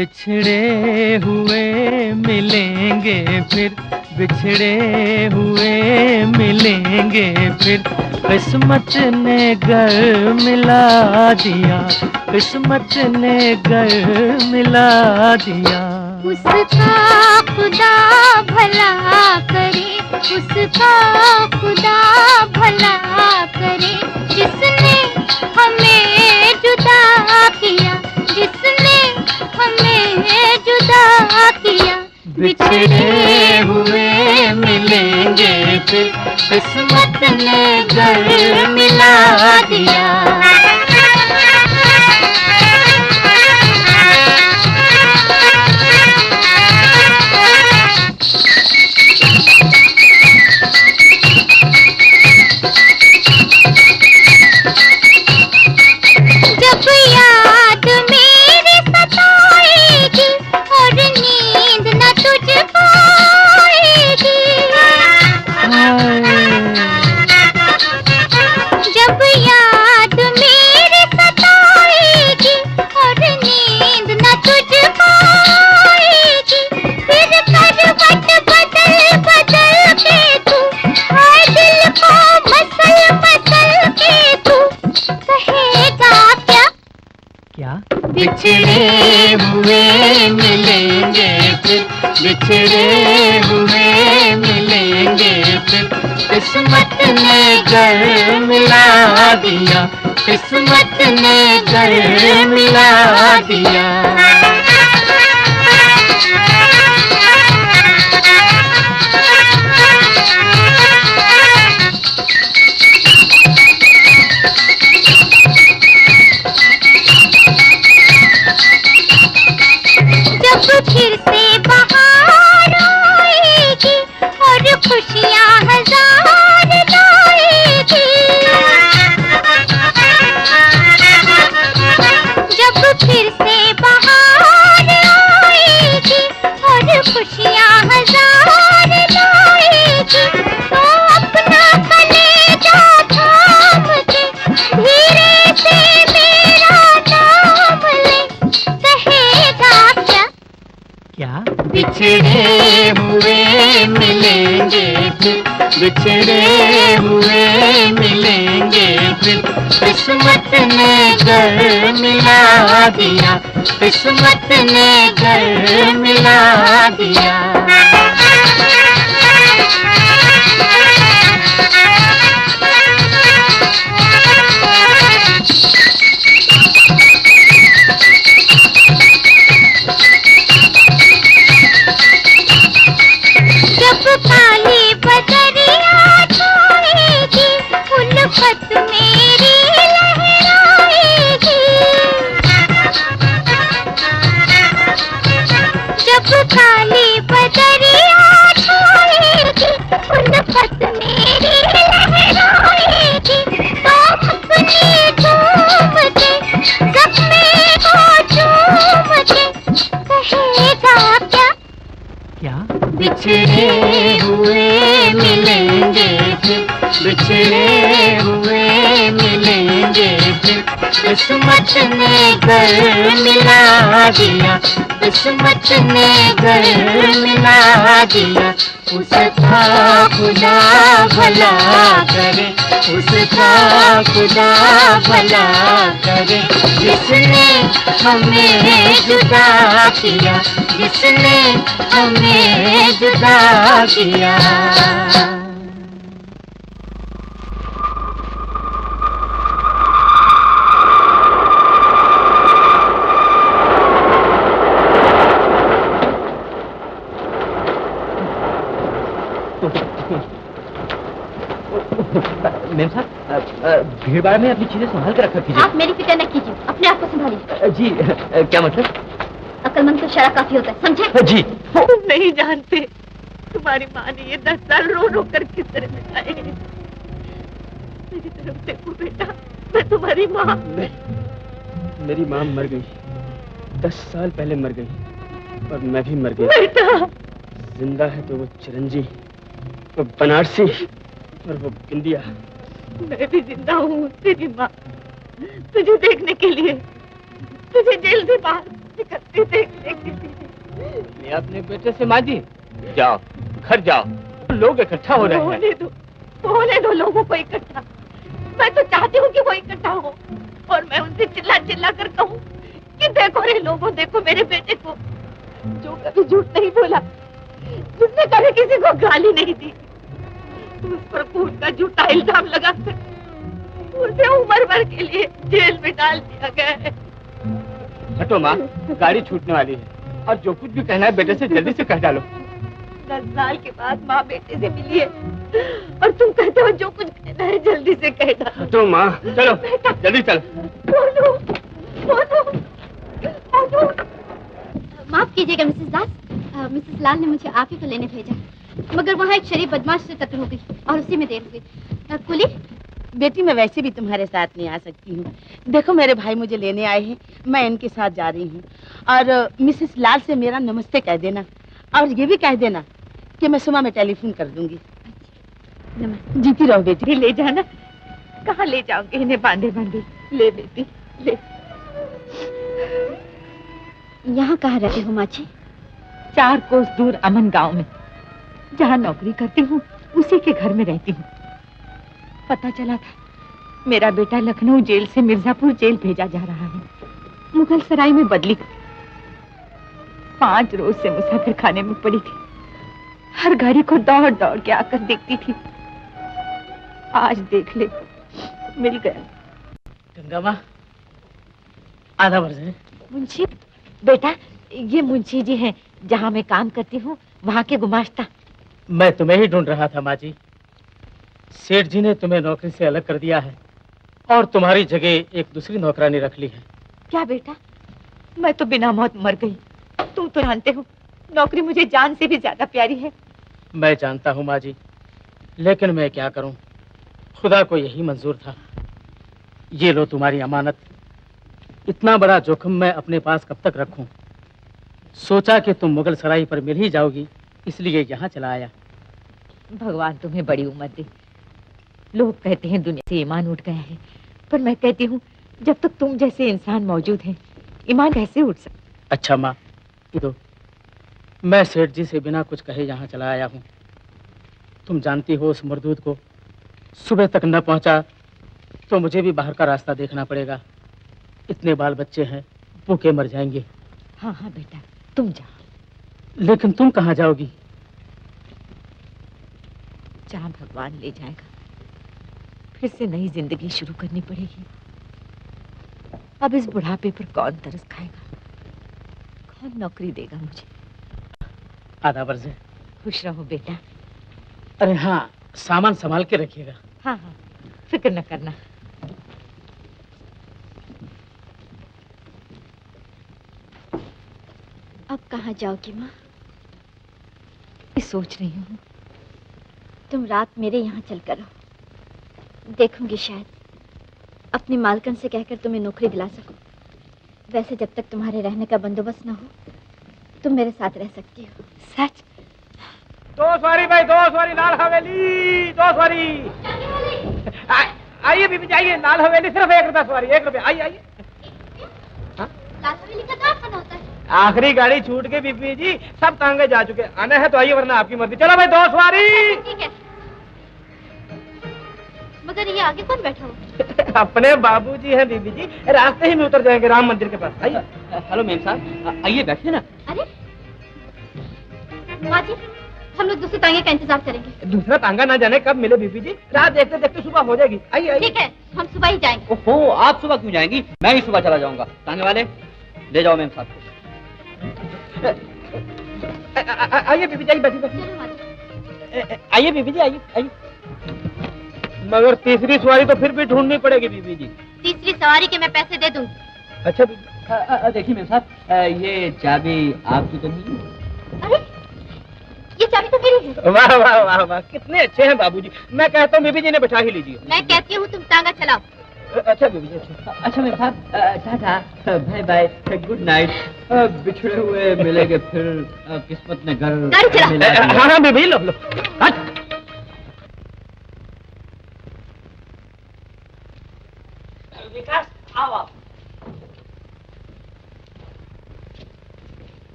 बिछड़े हुए मिलेंगे फिर, बिछड़े हुए मिलेंगे फिर। किस्मत ने घर मिला दिया, किस्मत ने घर मिला दिया। उसका खुदा भला करे, उसका खुदा भला करे, जिसने हमें जुदा किया, जिसने हमें जुदा किया। बिछड़े हुए मिलेंगे फिर, किस्मत ने घर मिला दिया। जब याद मेरी सताएगी और नींद न तुझको आएगी, जब याद मेरी सताएगी और नींद न तुझको आएगी, फिर करवट बदल बदल के तू हर दिल को मसल मसल के तू कहेगा क्या क्या? बिछड़े हुए मिलेंगे फिर, बिछड़े हुए मिलेंगे फिर। किस्मत ने घर मिला दिया, किस्मत ने घर मिला दिया। जब फिर से बहार आएगी और खुशियाँ हजार लाएगी, जब फिर से बहार आएगी और खुशियाँ हजार लाएगी, तो अपना कलेजा थाम के धीरे से मेरा नाम ले, कहेगा क्या? क्या? बिछड़े हुए मिलेंगे फिर, बिछड़े हुए मिलेंगे फिर। किस्मत ने घर मिला दिया, किस्मत ने घर मिला दिया। जब काली बदरिया छाएगी, उल्फत मेरी लहराएगी, जब काली बदरिया छाएगी, उल्फत मेरी लहराएगी, तो अपनी झूम के ज़ख्मे को चूम के कहेगा क्या? क्या? बिछड़े हुए मिलेंगे फिर, बिछड़े हुए मिलेंगे फिर। किस्मत ने घर मिला दिया, किस्मत ने घर मिला दिया। उसका खुदा भला करे, उसका खुदा भला करे, जिसने हमें जुदा किया, जिसने हमें जुदा किया। मैम साहब, भीड़ भाड़ में अपनी चीजें संभाल कर रखा कीजिए। आप मेरी फिक्र न कीजिए, अपने आप को संभालिए। जी, क्या मतलब? अक्लमंद तो शराब काफी होता है, समझे? जी। तुम नहीं जानते तुम्हारी माँ ने ये 10 साल रो रो कर किस तरह बिताए हैं। मेरी तरफ देखो बेटा, मैं तुम्हारी माँ। नहीं, मेरी माँ मर गई, 10 साल पहले मर गई, और मैं भी मर गया। बेटा जिंदा है तो वो चिरंजी, वो बनारसी और वो बिंदिया। मैं भी जिंदा हूँ तेरी माँ, तुझे देखने के लिए। तुझे जेल से बाहर निकलती देख लेगी। मैं अपने बेटे से माँ जी, जाओ घर जाओ, लोग इकट्ठा हो रहे हैं। होने दो लोगों को इकट्ठा। मैं तो चाहती हूँ कि वो इकट्ठा हो और मैं उनसे चिल्ला चिल्ला कर कहूँ कि देखो रे लोगों, देखो मेरे बेटे को, जो कभी झूठ नहीं बोला, जिसने कभी किसी को गाली नहीं दी, उस पर खून का झूठा इल्जाम लगाकर उसे उम्र भर के लिए जेल में डाल दिया गया है। हटो माँ, गाड़ी छूटने वाली है और जो कुछ भी कहना है बेटे से जल्दी से कह डालो। 10 साल के बाद माँ बेटे से मिली है और तुम कहते हो जो कुछ कहना है जल्दी से कह डालो। हटो माँ, चलो जल्दी चलो। बोलो, बोलो, बोलो। माफ कीजिएगा मिसेस दास, मिसेस लाल ने मुझे आप ही को लेने भेजा, मगर वहाँ एक शरीफ बदमाश से टक्कर हो गई और उसी में देर हो गई। कुली, बेटी मैं वैसे भी तुम्हारे साथ नहीं आ सकती हूँ। देखो मेरे भाई मुझे लेने आए हैं, मैं इनके साथ जा रही हूँ। और मिसेस लाल से मेरा नमस्ते कह देना और ये भी कह देना कि मैं सुबह में टेलीफोन कर दूंगी। नमस्ते। जीती रहो बेटी। ले जाना। कहाँ ले जाओगे इन्हें बांधे बांधे? ले बेटी ले। यहाँ कहाँ रहते हो माँ जी? 4 कोस दूर अमन गांव में, जहाँ नौकरी करती हूँ उसी के घर में रहती हूँ। पता चला था मेरा बेटा लखनऊ जेल से मिर्जापुर जेल भेजा जा रहा है। मुगल सराय में बदली 5 रोज से मुसाफिर खाने में पड़ी थी। हर घड़ी को दौड़ दौड़ के आकर देखती थी। आज देख ले, मिल गया। गंगा माँ, आधा वर्ष है। मुंशी बेटा, ये मुंशी जी हैं जहाँ मैं काम करती हूँ, वहाँ के गुमाश्ता। मैं तुम्हें ही ढूंढ रहा था माँ जी। सेठ जी ने तुम्हें नौकरी से अलग कर दिया है और तुम्हारी जगह एक दूसरी नौकरानी रख ली है। क्या बेटा, मैं तो बिना मौत मर गई। तुम तो जानते हो नौकरी मुझे जान से भी ज्यादा प्यारी है। मैं जानता हूँ माँ जी, लेकिन मैं क्या करूँ, खुदा को यही मंजूर था। ये लो तुम्हारी अमानत। इतना बड़ा जोखिम मैं अपने पास कब तक रखूं? सोचा कि तुम मुगल सराय पर मिल ही जाओगी, इसलिए यहाँ चला आया। भगवान तुम्हें बड़ी उम्र दे। लोग कहते हैं दुनिया से ईमान उठ गया है, पर मैं कहती हूँ जब तक तुम जैसे इंसान मौजूद हैं, ईमान कैसे उठ सकता? अच्छा माँ, तो मैं सेठ जी से बिना कुछ कहे यहाँ चला आया हूँ। तुम जानती हो उस मरदूद को सुबह तक न पहुँचा तो मुझे भी बाहर का रास्ता देखना पड़ेगा। इतने बाल बच्चे हैं, भूखे मर जाएंगे। हाँ हाँ बेटा, तुम जाओ। लेकिन तुम कहाँ जाओगी? जहाँ भगवान ले जाएगा। फिर से नई जिंदगी शुरू करनी पड़ेगी। अब इस बुढ़ापे पर कौन तरस खाएगा? कौन नौकरी देगा मुझे? आधा वर्ष है। खुश रहो बेटा। अरे हाँ, सामान संभाल के रखिएगा। हाँ हाँ, फिक्र न करना। अब कहाँ जाओगी माँ? सोच रही हूँ तुम रात मेरे यहाँ चल कर रहो। देखूंगी शायद अपनी मालकन से कहकर तुम्हें नौकरी दिला सकूं। वैसे जब तक तुम्हारे रहने का बंदोबस्त न हो, तुम मेरे साथ रह सकती हो। सच? 2 सवारी भाई, 2 सवारी लाल हवेली, 2 सवारी। आइए बीबी जी, आइए। लाल हवेली सिर्फ 1 रुपया सवारी, 1 रुपया। आइए आइए। लाल हवेली का क्या खाना होता है? आखिरी गाड़ी छूट गई बीबी जी, सब तांगे जा चुके। आने हैं तो आइए, वरना आपकी मर्जी। चलो भाई, 2 सवारी। ठीक है, मगर ये आगे कौन बैठा हो? अपने बाबूजी हैं बीबी जी, रास्ते ही में उतर जाएंगे राम मंदिर के पास। आइए। हेलो मेम साहब, आइए बैठिए ना। अरे माँ जी, हम लोग दूसरे तांगे का इंतजार करेंगे। दूसरा तांगा ना जाने कब मिले बीबी जी, रात देखते देखते सुबह हो जाएगी। आइए आइए। ठीक है, हम सुबह ही जाएंगे। ओहो, आप सुबह क्यों जाएंगी? मैं ही सुबह चला जाऊंगा। तांगे वाले ले जाओ मेम साहब को। आइए बीबी जी, बैठिए बैठिए। चलो माँ जी। आइए बीबी जी, आइए आइए। मगर तीसरी सवारी तो फिर भी ढूंढनी पड़ेगी बीबी जी। तीसरी सवारी के मैं पैसे दे दूंगी। अच्छा देखिए मेम साहब, ये चाबी आपकी तो नहीं है? अरे ये चाबी तो मेरी है। वाह वाह वाह वाह, कितने अच्छे हैं बाबूजी। मैं कहता हूँ बीबी जी ने बैठा ही लीजिए। मैं कहती हूँ तुम तांगा चलाओ। अच्छा बीबी जी, अच्छा। अच्छा मेम साहब, tata, bye bye, good night. बिछड़े हुए मिलेंगे फिर, किस्मत ने घर गाड़ी चला। मिला दिया। हाँ हाँ बीबी, लो लो। विकास आओ आप।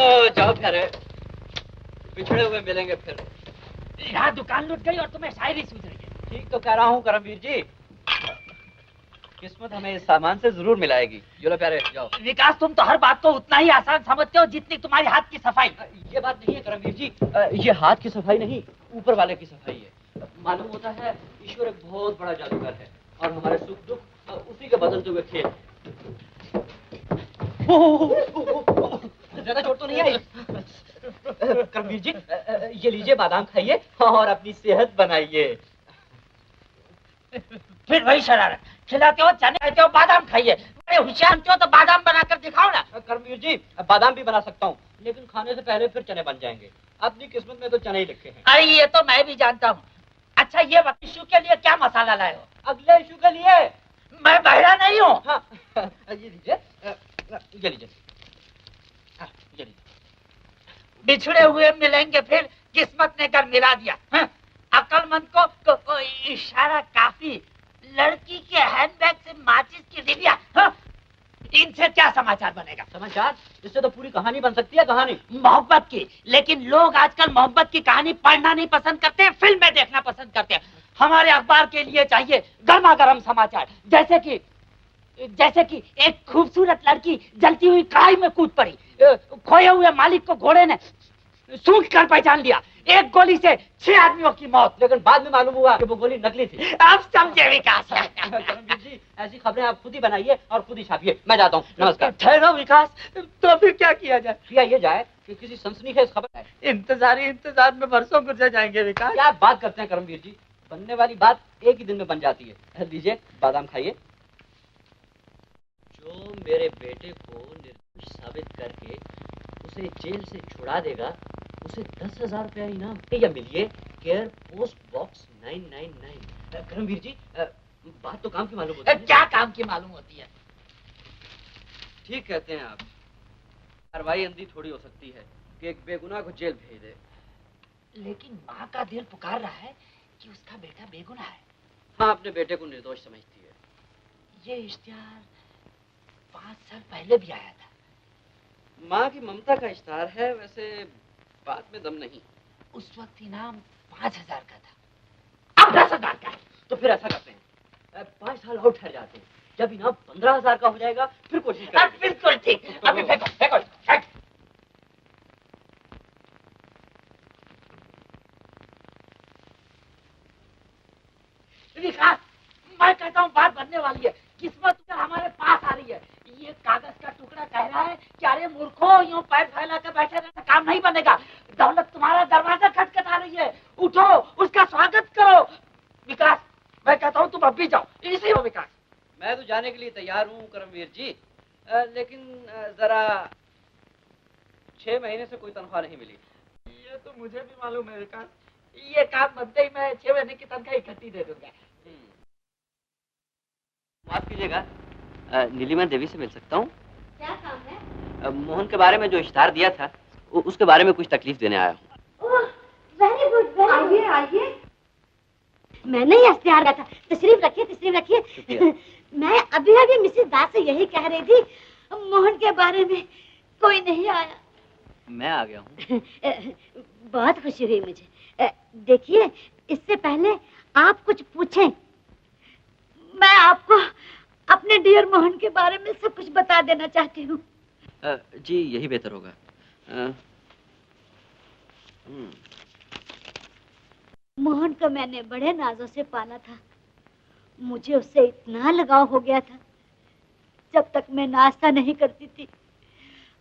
जाओ प्यारे, बिछड़े हुए मिलेंगे फिर। यहाँ दुकान लुट गई और तुम्हें शायरी सूझ रही है। ठीक तो कह रहा हूँ करमवीर जी, किस्मत हमें इस सामान से जरूर मिलाएगी। जो लो प्यारे, जाओ। विकास, तुम तो हर बात को उतना ही आसान समझते हो जितनी तुम्हारी हाथ की सफाई। ये बात नहीं है करमवीर जी, ये हाथ की सफाई नहीं, ऊपर वाले की सफाई है। मालूम होता है ईश्वर एक बहुत बड़ा जादूगर है और हमारे सुख दुख उसी के बदलते हुए खेल। ज्यादा चोट तो नहीं आई? करमवीर जी, ये लीजिए, बादाम खाइए और अपनी सेहत बनाइए। फिर वही शरारत, खिलाते हो चने खाते हो, बादाम खाइए। बड़े होशियार हो तो बादाम बनाकर दिखाओ ना। करमवीर जी, बादाम भी बना सकता हूँ, लेकिन खाने से पहले फिर चने बन जाएंगे। अपनी किस्मत में तो चने ही लिखे हैं। अरे ये तो मैं भी जानता हूँ। अच्छा, ये इशू के लिए क्या मसाला लाए हो? अगले इशू के लिए। मैं बहरा नहीं हूँ। हाँ, ये लीजिए, ये लीजिए, ये लीजिए। बिछड़े हुए मिलेंगे फिर, किस्मत ने कर मिला दिया। अक्लमंद को इशारा काफी। लड़की के हैंडबैग से माचिस की डिबिया। इनसे क्या समाचार बनेगा? समाचार? इससे तो पूरी कहानी बन सकती है, कहानी मोहब्बत की। लेकिन लोग आजकल मोहब्बत की कहानी पढ़ना नहीं पसंद करते, फिल्में देखना पसंद करते हैं। हमारे अखबार के लिए चाहिए गर्मा गर्म समाचार, जैसे कि एक खूबसूरत लड़की जलती हुई कढ़ाई में कूद पड़ी, खोए हुए मालिक को घोड़े ने सूंघ कर पहचान लिया, एक गोली से 6 आदमियों की मौत। लेकिन बाद में मालूम हुआ कि वो गोली नकली थी। आप समझे विकास? जी, ऐसी खबरें आप खुद ही बनाइए और खुद ही छापिए। मैं जाता हूँ, नमस्कार। ठहरो विकास, तो फिर क्या किया जाए? किया ये जाए कि किसी सनसनीखेज खबर है। इंतजार में बरसों गुजर जाएंगे विकास। क्या बात करते हैं करमवीर जी, बनने वाली बात एक ही दिन में बन जाती है। लीजिए, बादाम खाइए। जो मेरे बेटे को निर्दोष साबित करके उसे जेल से छुड़ा देगा, उसे 10,000 रुपया इनाम या मिलिए केयर पोस्ट बॉक्स 999। करमवीर जी, बात तो काम की मालूम होती है। क्या काम की मालूम होती है? ठीक कहते हैं आप। कार्रवाई अंधी थोड़ी हो सकती है कि एक बेगुनाह को जेल भेज दे। लेकिन माँ का दिल पुकार रहा है कि उसका बेटा बेगुनाह है। हाँ, अपने बेटे को निर्दोष समझती है। ये इश्तिहार 5 साल पहले भी आया था। माँ की ममता का इश्तिहार है, वैसे बात में दम नहीं। उस वक्त इनाम 5,000 का था, अब 10,000 का है। तो फिर ऐसा करते हैं, 5 साल और ठहर जाते हैं। जब इनाम 15,000 का हो जाएगा फिर कोशिश करेंगे। बिल्कुल ठीक। अभी फेंको फेंको फेंक। विकास, मैं कहता हूँ बात बनने वाली है, किस्मत हमारे पास आ रही है। ये कागज का टुकड़ा कह रहा है कि अरे मूर्खों, यूं पैर फैला कर बैठे रहने काम नहीं बनेगा। दौलत तुम्हारा दरवाजा खटखटा रही है, उठो, उसका स्वागत करो। विकास, मैं कहता हूँ तुम अब भी जाओ। इसी हो विकास। मैं तो जाने के लिए तैयार हूँ करमवीर जी, लेकिन जरा 6 महीने से कोई तनख्वाह नहीं मिली। ये तो मुझे भी मालूम है विकास। ये काम बनते ही मैं 6 महीने की तनख्वाह इकट्ठी दे दूंगा। माफ कीजिएगा, नीलिमा देवी से मिल सकता हूँ? क्या काम है? मोहन के बारे में जो इश्तिहार दिया था, उसके बारे में कुछ तकलीफ देने आया हूँ। ओह, वेरी गुड, आइए आइए। मैंने ही इश्तिहार दिया था। तशरीफ रखिए, तशरीफ रखिए। मैं अभी मिसेस दास से यही कह रही थी, मोहन के बारे में कोई नहीं आया। मैं आ गया हूँ। बहुत खुशी हुई मुझे। देखिए, इससे पहले आप कुछ पूछें, मैं आपको अपने डियर मोहन के बारे में सब कुछ बता देना चाहती हूँ। जी, यही बेहतर होगा। मोहन को मैंने बड़े नाजों से पाला था। मुझे उससे इतना लगाव हो गया था, जब तक मैं नाश्ता नहीं करती थी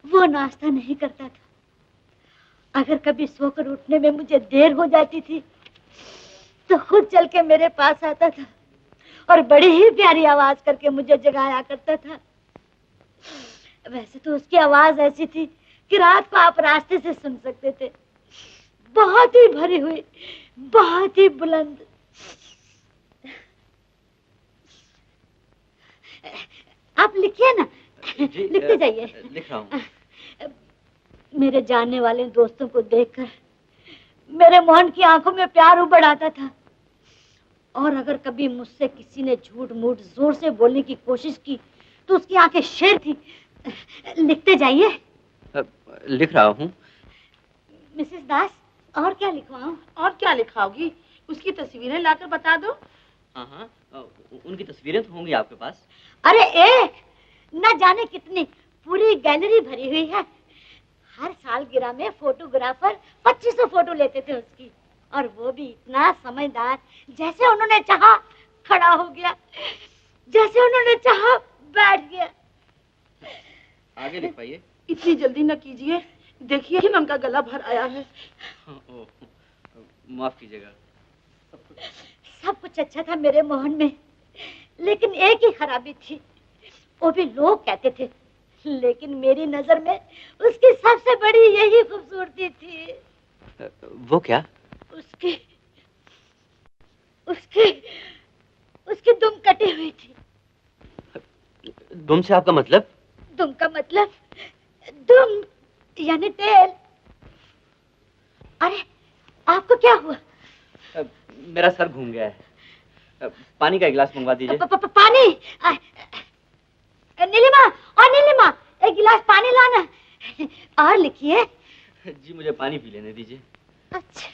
वो नाश्ता नहीं करता था। अगर कभी सोकर उठने में मुझे देर हो जाती थी तो खुद चल के मेरे पास आता था और बड़ी ही प्यारी आवाज करके मुझे जगाया करता था। वैसे तो उसकी आवाज ऐसी थी कि रात को आप रास्ते से सुन सकते थे। बहुत ही भरी हुई, बहुत ही बुलंद। आप लिखिए ना। लिखते जाइए। लिख रहा हूँ। मेरे जानने वाले दोस्तों को देखकर मेरे मोहन की आंखों में प्यार उबड़ आता था, और अगर कभी मुझसे किसी ने झूठ मूठ जोर से बोलने की कोशिश की तो उसकी आंखें शेर थी। लिखते जाइए। लिख रहा हूँ। मिसेस दास, और क्या लिखवाऊं? और क्या लिखाओगी? उसकी तस्वीरें लाकर बता दो। हाँ हाँ, उनकी तस्वीरें तो होंगी आपके पास। अरे एक न जाने कितनी, पूरी गैलरी भरी हुई है। हर सालगिरह में फोटोग्राफर 2500 फोटो लेते थे उसकी, और वो भी इतना समझदार, जैसे उन्होंने चाहा खड़ा हो गया, जैसे उन्होंने चाहा बैठ गया। आगे लिखवाइए। इतनी जल्दी न कीजिए, देखिए कि उनका गला भर आया है। माफ कीजिएगा। सब कुछ अच्छा था मेरे मोहन में, लेकिन एक ही खराबी थी, वो भी लोग कहते थे, लेकिन मेरी नजर में उसकी सबसे बड़ी यही खूबसूरती थी। वो क्या? उसकी उसकी उसकी दुम कटी हुई थी। दुम से आपका मतलब? दुम का मतलब दुम यानी टेल। अरे आपको क्या हुआ? मेरा सर घूम गया है। पानी का गिलास मंगवा दीजिए। पानी? नीलिमा, और नीलिमा, एक गिलास पानी लाना। और लिखिए। जी मुझे पानी पी लेने दीजिए। अच्छा।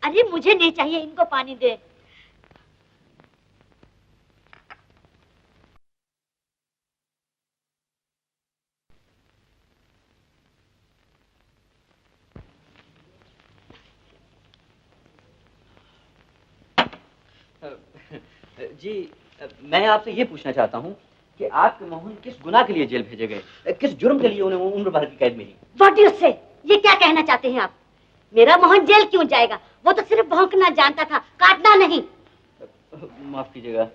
अरे मुझे नहीं चाहिए, इनको पानी दे। जी मैं आपसे ये पूछना चाहता हूँ कि आपके मोहन किस गुनाह के लिए जेल भेजे गए, किस जुर्म के लिए उन्हें उम्र भर की कैद मिली? व्हाट डू यू से? ये क्या कहना चाहते हैं आप? मेरा मोहन जेल क्यों जाएगा? वो तो सिर्फ भौंकना जानता था, काटना नहीं। माफ कीजिएगा,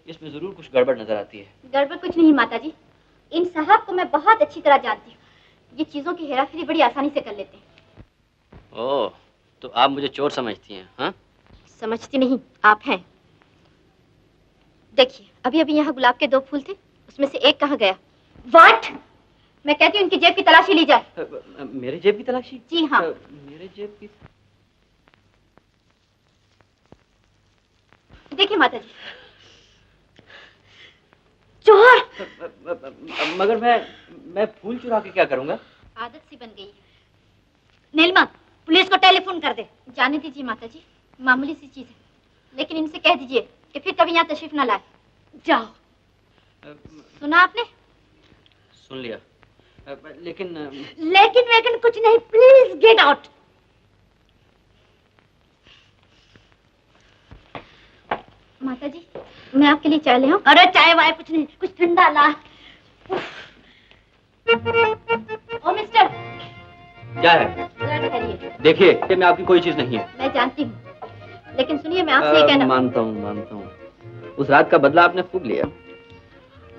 इसमें जरूर कुछ गड़बड़ नजर आती है। गड़बड़ कुछ नहीं माताजी, इन साहब को मैं बहुत अच्छी तरह जानती हूँ। ये चीजों की हेराफेरी बड़ी आसानी से कर लेते हैं। ओह, तो आप मुझे चोर समझती हैं? हाँ, समझती नहीं, आप हैं। देखिए, अभी अभी यहाँ गुलाब के 2 फूल थे, उसमें से एक कहाँ गया? व्हाट? मैं कहती हूँ इनकी जेब की तलाशी ली जाए। मेरे जेब की तलाशी? जी हाँ। मेरे जेब की? देखिए माताजी। चोर? मगर मैं फूल चुरा के क्या करूंगा? आदत सी बन गई है। नीलिमा, पुलिस को टेलीफोन कर दे। जाने दीजिए माताजी, मामूली सी चीज है, लेकिन इनसे कह दीजिए कि फिर कभी यहाँ तशरीफ न लाए। जाओ। सुना आपने? सुन लिया, लेकिन लेकिन कुछ नहीं, प्लीज गेट आउट। माताजी, मैं आपके लिए चाय ले आऊं? अरे चाय वाय कुछ नहीं, कुछ ठंडा ला। ओ मिस्टर, क्या है? जरा ठहरिए। देखिए, ये मैं आपकी कोई चीज नहीं है। मैं जानती हूँ, लेकिन सुनिए, मैं आपसे ये कहना। मानता हूँ। उस रात का बदला आपने खूब लिया।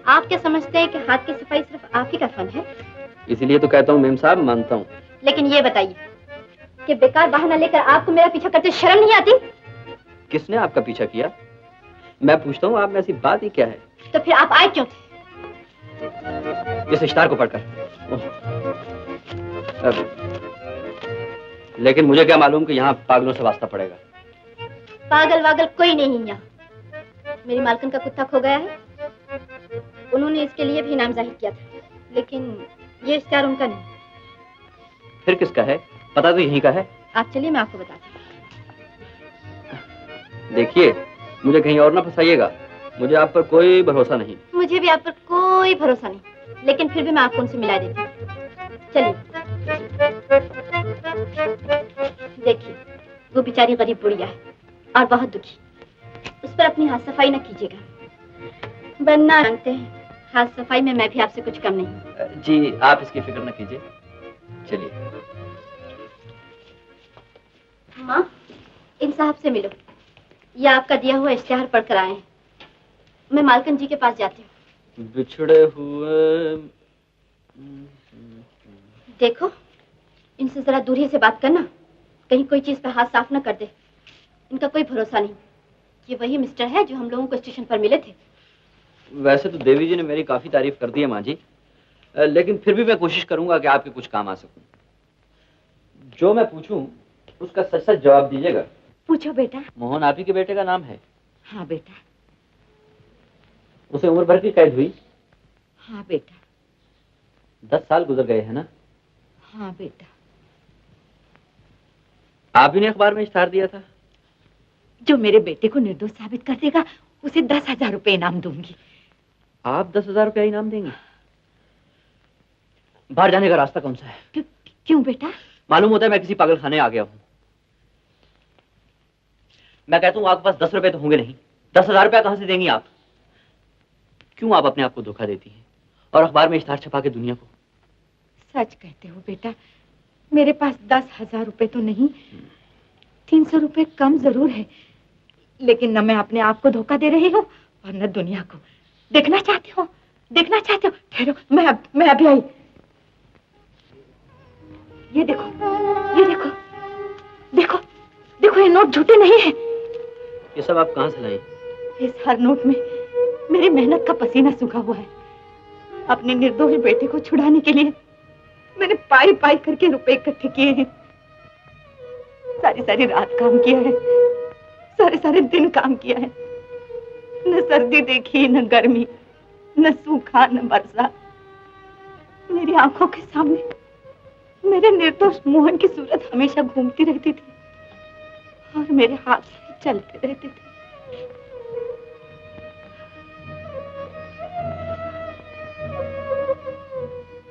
आप क्या समझते हैं कि हाथ की सफाई सिर्फ आप ही का फन है? इसीलिए तो कहता हूँ मेम साहब, मानता हूँ। लेकिन ये बताइए कि बेकार बहाना लेकर आपको मेरा पीछा करते शर्म नहीं आती? किसने आपका पीछा किया? मैं पूछता हूँ, आप में ऐसी बात ही क्या है? तो फिर आप आए क्यों थे? इस इश्तार को पढ़कर। लेकिन मुझे क्या मालूम कि यहाँ पागलों से वास्ता पड़ेगा। पागल वागल कोई नहीं यहाँ। मेरी मालकिन का कुत्ता खो गया है, उन्होंने इसके लिए भी इनाम जाहिर किया था, लेकिन ये इश्तिहार उनका नहीं। फिर किसका है? पता तो यहीं का है। आप चलिए, मैं आपको बताती हूँ। देखिए, मुझे कहीं और ना फंसाइएगा, मुझे आप पर कोई भरोसा नहीं। मुझे भी आप पर कोई भरोसा नहीं, लेकिन फिर भी मैं आपको उनसे मिला देती हूँ। चलिए। देखिए, वो बेचारी गरीब बुढ़िया है और बहुत दुखी, उस पर अपनी हाथ सफाई न कीजिएगा, वरना जानते हैं हाथ सफाई में मैं भी आपसे कुछ कम नहीं। जी आप इसकी फिक्र न कीजिए, चलिए। माँ, इन साहब से मिलो, ये आपका दिया हुआ इश्तिहार पढ़कर आए हैं। मैं मालकन जी के पास जाती हूँ। बिछड़े हुए। देखो, इनसे जरा दूरी से बात करना, कहीं कोई चीज पे हाथ साफ न कर दे। इनका कोई भरोसा नहीं। ये वही मिस्टर है जो हम लोगों को स्टेशन पर मिले थे। वैसे तो देवी जी ने मेरी काफी तारीफ कर दी है माँ जी, लेकिन फिर भी मैं कोशिश करूंगा कि आपके कुछ काम आ सकूं। जो मैं पूछूं उसका सच सच जवाब दीजिएगा। पूछो बेटा। मोहन आप ही के बेटे का नाम है? हाँ बेटा। उसे उम्र भर की कैद हुई। हाँ बेटा। 10 साल गुजर गए हैं ना। हाँ बेटा। आप ही ने अखबार में इश्ताहार दिया था। जो मेरे बेटे को निर्दोष साबित कर देगा उसे 10,000 रुपए इनाम दूंगी। आप 10,000 रुपया इनाम देंगे? बाहर जाने का रास्ता कौन सा है? क्यों बेटा? मालूम होता है मैं किसी पागल खाने आ गया हूं। मैं कहता हूं आपके पास 10 रुपए तो होंगे नहीं, 10,000 रुपया कहां से देंगी आप? क्यों आप अपने आप को धोखा देती हैं और अखबार में इश्ताहार छपा के दुनिया को? सच कहते हो बेटा, मेरे पास 10,000 रुपए तो नहीं, 300 रुपए कम जरूर है, लेकिन न मैं अपने आप को धोखा दे रही हूँ और न दुनिया को। देखना चाहते हो? देखना चाहते हो? ठहरो, मैं अभी आई। ये देखो, ये देखो, देखो, देखो, ये नोट झूठे नहीं है। ये सब आप कहां से लाए? इस हर नोट में मेरी मेहनत का पसीना सूखा हुआ है। अपने निर्दोष बेटे को छुड़ाने के लिए मैंने पाई पाई करके रुपए इकट्ठे किए हैं। सारी सारी रात काम किया है, सारे सारे दिन काम किया है। न सर्दी देखी, न गर्मी, न सूखा, न बरसात। मेरी आंखों के सामने मेरे निर्दोष मोहन की सूरत हमेशा घूमती रहती थी और मेरे हाथ चलते रहते थे।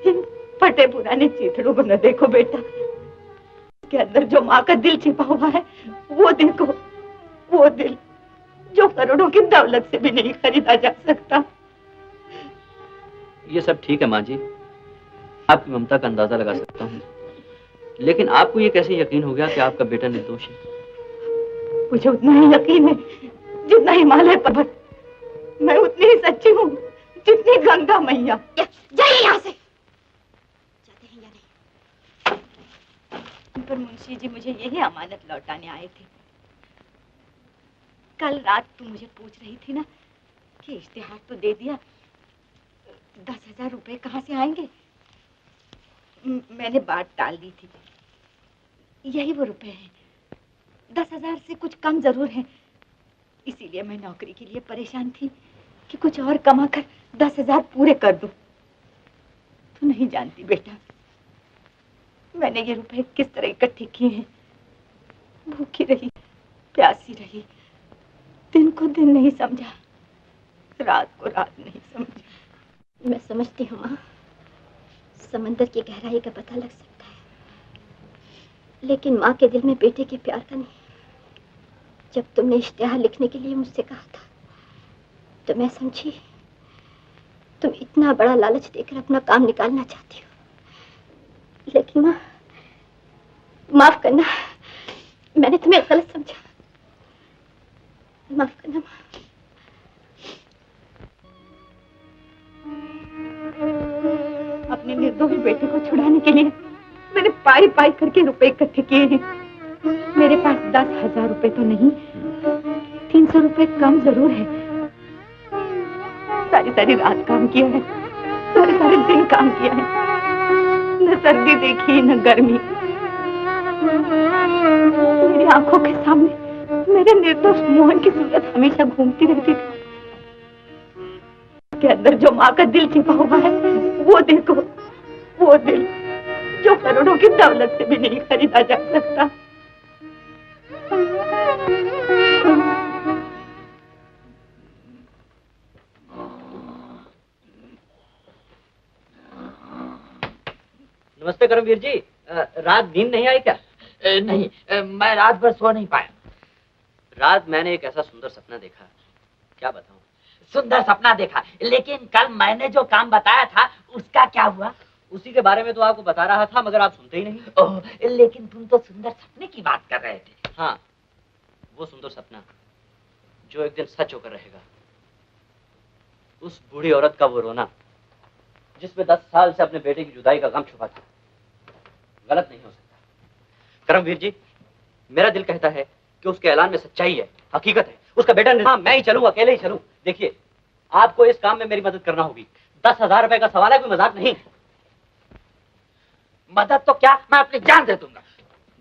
इन फटे पुराने चीथड़ों को न देखो बेटा, के अंदर जो माँ का दिल छिपा हुआ है वो देखो, वो दिल जो करोड़ों की दौलत से भी नहीं खरीदा जा सकता। ये सब ठीक है माँ जी, आपकी ममता का अंदाजा लगा सकता हूँ, लेकिन आपको ये कैसे यकीन हो गया कि आपका बेटा निर्दोष है? मुझे उतना ही यकीन है जितना हिमालय पर्वत। मैं उतनी ही सच्ची हूँ जितनी गंगा मैया। जाइए यहाँ से। जाते हैं या नहीं? पर मुंशी जी मुझे यही अमानत लौटाने आए थे। कल रात तू मुझे पूछ रही थी ना कि इश्तिहार तो दे दिया, 10,000 रुपए कहाँ से आएंगे? मैंने बात टाल दी थी। यही वो रुपए हैं, 10,000 से कुछ कम जरूर है। इसीलिए मैं नौकरी के लिए परेशान थी कि कुछ और कमाकर 10,000 पूरे कर दूं। तू नहीं जानती बेटा, मैंने ये रुपए किस तरह इकट्ठे किए हैं। भूखी रही, प्यासी रही, दिन को दिन नहीं समझा, रात को रात नहीं समझा। मैं समझती हूँ माँ, समंदर की गहराई का पता लग सकता है, लेकिन माँ के दिल में बेटे के प्यार का नहीं। जब तुमने इश्तिहार लिखने के लिए मुझसे कहा था तो मैं समझी तुम इतना बड़ा लालच देकर अपना काम निकालना चाहती हो। लेकिन माँ, माफ करना, मैंने तुम्हें गलत समझा। माफ करना माँ। अपने निर्दोष बेटे को छुड़ाने के लिए मैंने पाई पाई करके रुपए इकट्ठे किए हैं। मेरे पास 10,000 रुपए तो नहीं, 300 रुपए कम जरूर है। सारी सारी रात काम किया है, सारे सारे दिन काम किया है। न सर्दी देखी, न गर्मी। मेरी आंखों के सामने मेरे निर्दोष मोहन की सूरत हमेशा घूमती रहती थी। के अंदर जो माँ का दिल छिपा हुआ है वो देखो, वो दिल जो करोड़ों की दौलत से भी नहीं खरीदा जा सकता। नमस्ते करमवीर जी, रात नींद नहीं आई क्या? नहीं, मैं रात भर सो नहीं पाया। रात मैंने एक ऐसा सुंदर सपना देखा, क्या बताऊं। सुंदर सपना देखा, लेकिन कल मैंने जो काम बताया था उसका क्या हुआ? उसी के बारे में तो आपको बता रहा था, मगर आप सुनते ही नहीं। ओह, लेकिन तुम तो सुंदर सपने की बात कर रहे थे। हाँ, वो सुंदर सपना जो एक दिन सच होकर रहेगा। उस बूढ़ी औरत का वो रोना जिसमें 10 साल से अपने बेटे की जुदाई का गम छुपा था, गलत नहीं हो सकता। करमवीर जी, मेरा दिल कहता है कि उसके ऐलान में सच्चाई है, हकीकत है। उसका बेटा मैं ही चलूं, अकेले ही चलूं। देखिए, आपको इस काम में मेरी मदद करना होगी। 10,000 रुपए का सवाल है, कोई मजाक नहीं। मदद तो क्या, मैं अपनी जान दे दूंगा।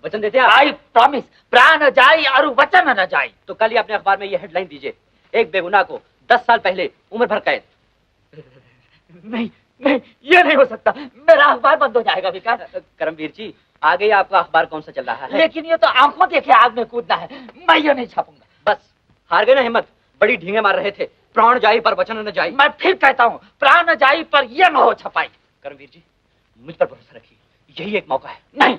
वचन देते हैं आप? आई प्रॉमिस, प्राण जाए और वचन न जाए। तो कल ही अपने अखबार में ये हेडलाइन दीजिए, एक बेगुनाह को 10 साल पहले उम्र भर कैद। नहीं नहीं, ये नहीं हो सकता, मेरा अखबार बंद हो जाएगा विकास। करमवीर जी, आगे आपका अखबार कौन सा चल रहा है? लेकिन ये तो आंखों देखे आग में कूदना है, मैं ये नहीं छापूंगा। बस हार गए ना हिम्मत, बड़ी ढींगे मार रहे थे। प्राण जाई पर वचन न जाई। मैं फिर कहता हूँ, प्राण जाई पर ये न हो छपाई। करमवीर जी, मुझ पर भरोसा रखिए, यही एक मौका है। नहीं,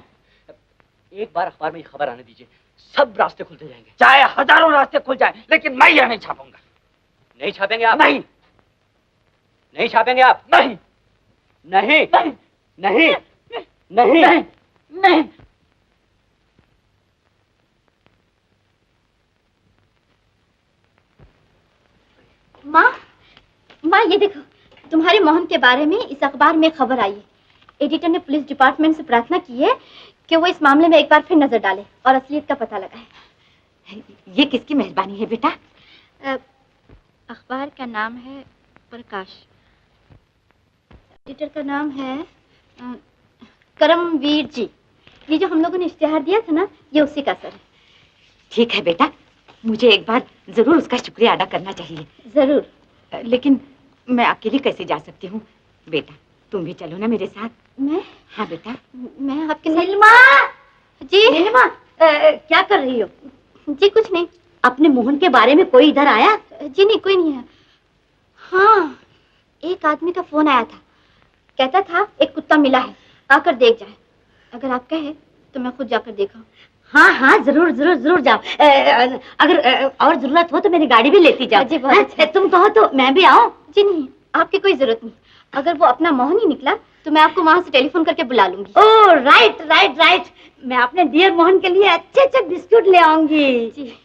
एक बार अखबार में ये खबर आने दीजिए, सब रास्ते खुलते जाएंगे। चाहे हजारों रास्ते खुल जाएं, लेकिन मैं ये नहीं छापूंगा। नहीं छापेंगे आप? नहीं नहीं छापेंगे आप? नहीं नहीं नहीं नहीं नहीं नहीं नहीं। माँ, माँ ये देखो, तुम्हारे मोहन के बारे में इस अखबार में खबर आई है। एडिटर ने पुलिस डिपार्टमेंट से प्रार्थना की है कि वो इस मामले में एक बार फिर नजर डाले और असलियत का पता लगाए। ये किसकी मेहरबानी है बेटा? अखबार का नाम है प्रकाश, एडिटर का नाम है करमवीर जी। ये जो हम लोगों ने इश्तिहार दिया था ना, ये उसी का असर है। ठीक है बेटा, मुझे एक बार जरूर उसका शुक्रिया अदा करना चाहिए। जरूर। लेकिन मैं अकेली कैसे जा सकती हूँ? बेटा तुम भी चलो ना मेरे साथ। मैं? हाँ बेटा। मैं आपके नीलिमा! जी नीलिमा, क्या कर रही हो? जी कुछ नहीं। अपने मोहन के बारे में कोई इधर आया? जी नहीं, कोई नहीं है। हाँ, एक आदमी का फोन आया था, कहता था एक कुत्ता मिला है, आकर देख जाए। अगर आप कहे तो मैं खुद जाकर देखा। हाँ हाँ, जरूर जरूर जरूर जाओ। अगर और जरूरत हो तो मेरी गाड़ी भी लेती जाओ। जी बहुत अच्छा। तुम कहो तो मैं भी आऊं? जी नहीं, आपकी कोई जरूरत नहीं। अगर वो अपना मोहन ही निकला तो मैं आपको वहां से टेलीफोन करके बुला लूंगी। ओह राइट राइट राइट, मैं अपने डियर मोहन के लिए अच्छे अच्छे बिस्कुट ले आऊंगी। जी।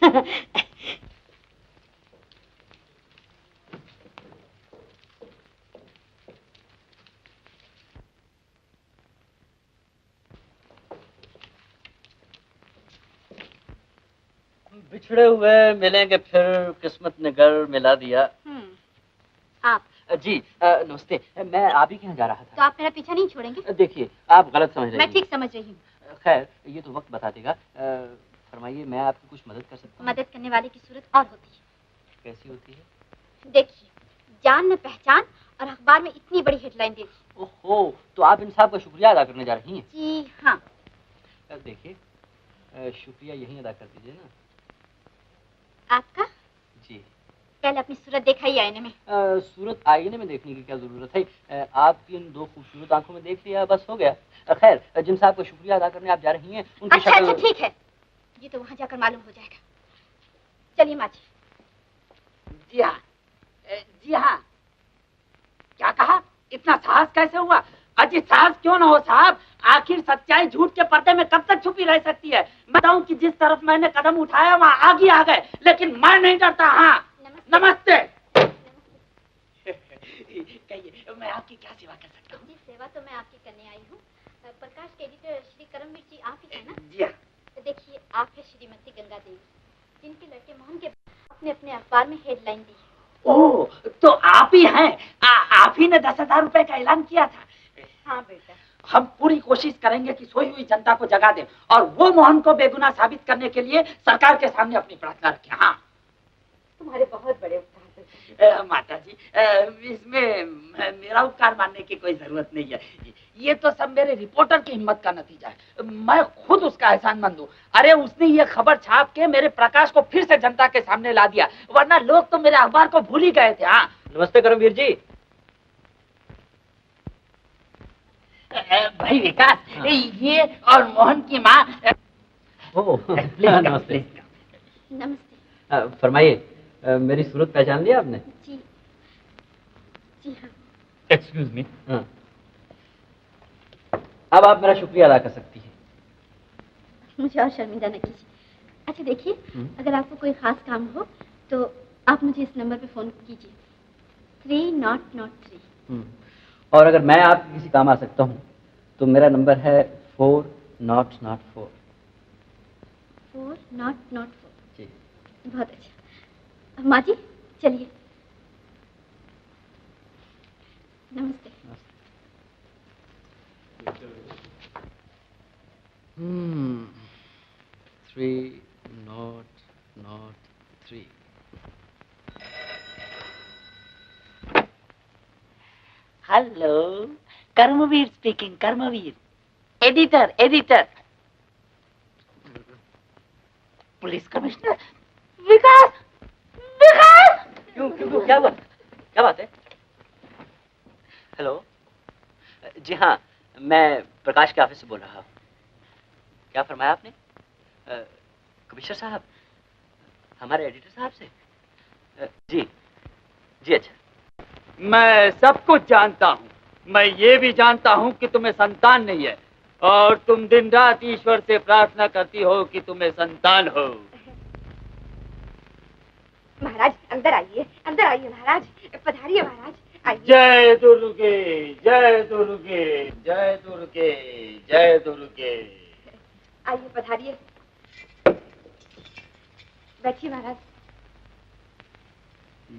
बिछड़े हुए मिलेंगे फिर, किस्मत ने घर मिला दिया। आप? जी नमस्ते, मैं आप ही के यहाँ जा रहा तो था। आप मेरा पीछा नहीं छोड़ेंगे? देखिए, आप गलत समझ रही मैं हैं। ठीक समझ रही हूँ। खैर, ये तो वक्त बता देगा। फरमाइए, मैं आपकी कुछ मदद कर सकता हूँ? मदद करने वाले की सूरत और होती है। कैसी होती है? देखिए, जान न पहचान और अखबार में इतनी बड़ी हेडलाइन दे दी। ओहो, तो आप इन साहब का शुक्रिया अदा करने जा रही हैं? जी हाँ। देखिए, शुक्रिया यहीं अदा कर दीजिए ना। आपका? जी। पहले अपनी सूरत दिखाई आईने में। सूरत आईने में देखने की क्या जरूरत है? आपकी इन दो खूबसूरत आंखों में देख लिया, बस हो गया। खैर, जिन साहब को शुक्रिया अदा करने आप जा रही हैं, उनकी अच्छा शक्ल... अच्छा ठीक है, ये तो वहाँ जाकर मालूम हो जाएगा। चलिए माँ जी। जी हाँ, जी हाँ। क्या कहा? इतना साहस कैसे हुआ? अजी साहस क्यों ना हो साहब, आखिर सच्चाई झूठ के पर्दे में कब तक छुपी रह सकती है? बताऊं कि जिस तरफ मैंने कदम उठाया वहाँ आगे आ गए, लेकिन मैं नहीं डरता। हाँ नमस्ते। कहिए, मैं आपकी क्या सेवा कर सकता हूँ? जी सेवा तो मैं आपकी करने आई हूँ। प्रकाश के एडिटर श्री करमवीर जी आप ही हैं ना? जी हाँ। देखिए, आप है श्रीमती गंगा देवी, जिनके लड़के मोहन के आपने अपने अखबार में हेडलाइन दी है। ओह, तो आप ही हैं। आप ही ने 10,000 रुपए का ऐलान किया था। हाँ बेटा, हम पूरी कोशिश करेंगे कि सोई हुई जनता को जगा दें और वो मोहन को बेगुनाह साबित करने के लिए सरकार के सामने अपनी प्रार्थना रखें। हाँ, तुम्हारे बहुत बड़े उपकार। माता जी, इसमें मेरा उपकार मानने की कोई जरूरत नहीं है। ये तो सब मेरे रिपोर्टर की हिम्मत का नतीजा है। मैं खुद उसका एहसानमंद हूँ। अरे उसने ये खबर छाप के मेरे प्रकाश को फिर से जनता के सामने ला दिया, वरना लोग तो मेरे अखबार को भूल ही गए थे। हाँ नमस्ते करमवीर जी। भाई विकास, ये और मोहन की माँ। ओह, प्लीज नमस्ते। नमस्ते। फरमाइए, मेरी सूरत पहचान लिया आपने? जी जी हाँ। Excuse me. हाँ। अब आप मेरा शुक्रिया अदा कर सकती हैं। मुझे और शर्मिंदा न कीजिए। अच्छा देखिए, अगर आपको कोई खास काम हो तो आप मुझे इस नंबर पे फोन कीजिए, 3003। और अगर मैं आपके किसी काम आ सकता हूँ तो मेरा नंबर है 4004। 4004। जी। बहुत अच्छा। माँ जी चलिए। नमस्ते। 3003। Hello, Karamvir speaking, Karamvir. Editor, editor. Police commissioner Vikas, Vikas. क्यों क्यों क्यों, क्या हुआ, क्या बात है? हेलो, जी हाँ, मैं प्रकाश के ऑफिस से बोल रहा हूँ। क्या फरमाया आपने? कमिश्नर साहब, हमारे एडिटर साहब से? जी जी, अच्छा। मैं सब कुछ जानता हूँ। मैं ये भी जानता हूँ कि तुम्हें संतान नहीं है और तुम दिन रात ईश्वर से प्रार्थना करती हो कि तुम्हें संतान हो। महाराज अंदर आइए, अंदर आइए महाराज, पधारिए महाराज, आइए। जय दुर्गे, जय दुर्गे, जय दुर्गे, जय दुर्गे। आइए पधारिए, बैठिए महाराज।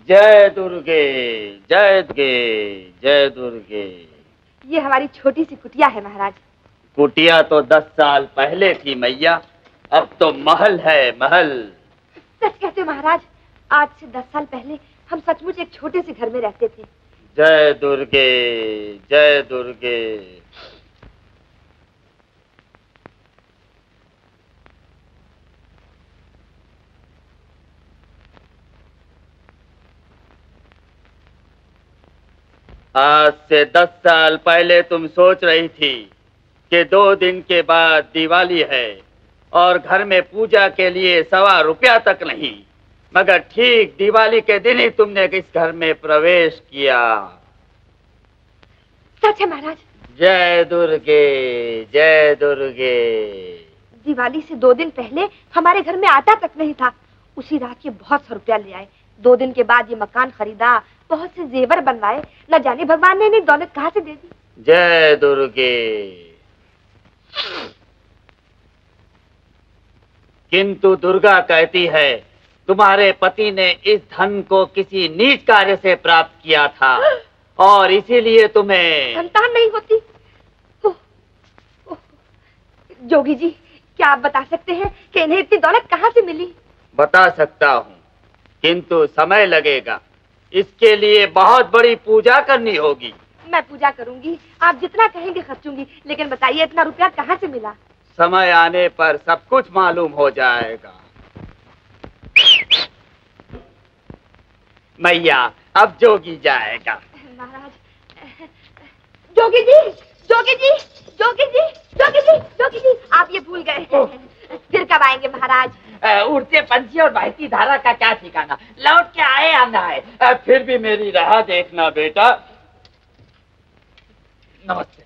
जय दुर्गे, जय दुर्गे, जय दुर्गे। ये हमारी छोटी सी कुटिया है महाराज। कुटिया तो 10 साल पहले थी मैया, अब तो महल है, महल। सच कहते हो महाराज, आज से 10 साल पहले हम सचमुच एक छोटे से घर में रहते थे। जय दुर्गे, जय दुर्गे। आज से 10 साल पहले तुम सोच रही थी कि 2 दिन के बाद दिवाली है और घर में पूजा के लिए ₹1.25 रुपया तक नहीं, मगर ठीक दिवाली के दिन ही तुमने इस घर में प्रवेश किया। सच है महाराज। जय दुर्गे, जय दुर्गे। दिवाली से 2 दिन पहले हमारे घर में आटा तक नहीं था। उसी रात ये बहुत सा रुपया ले आए। 2 दिन के बाद ये मकान खरीदा, बहुत से जेवर बनवाए। न जाने भगवान ने इन्हें दौलत कहाँ से दे दी। जय दुर्गे। किंतु दुर्गा कहती है तुम्हारे पति ने इस धन को किसी नीच कार्य से प्राप्त किया था और इसीलिए तुम्हें संतान नहीं होती। ओह, ओह, जोगी जी, क्या आप बता सकते हैं कि इन्हें इतनी दौलत कहाँ से मिली? बता सकता हूँ, किंतु समय लगेगा। इसके लिए बहुत बड़ी पूजा करनी होगी। मैं पूजा करूंगी, आप जितना कहेंगे खर्चूंगी, लेकिन बताइए इतना रुपया कहाँ से मिला? समय आने पर सब कुछ मालूम हो जाएगा। मैया, अब जोगी जाएगा। महाराज, जोगी जी, जोगी जी, जोगी जी, जोगी जी, जोगी जी, आप ये भूल गए। फिर कब आएंगे महाराज? उड़ते पंछी और बहती धारा का क्या ठिकाना, लौट के आए या ना आए। फिर भी मेरी राह देखना बेटा। नमस्ते।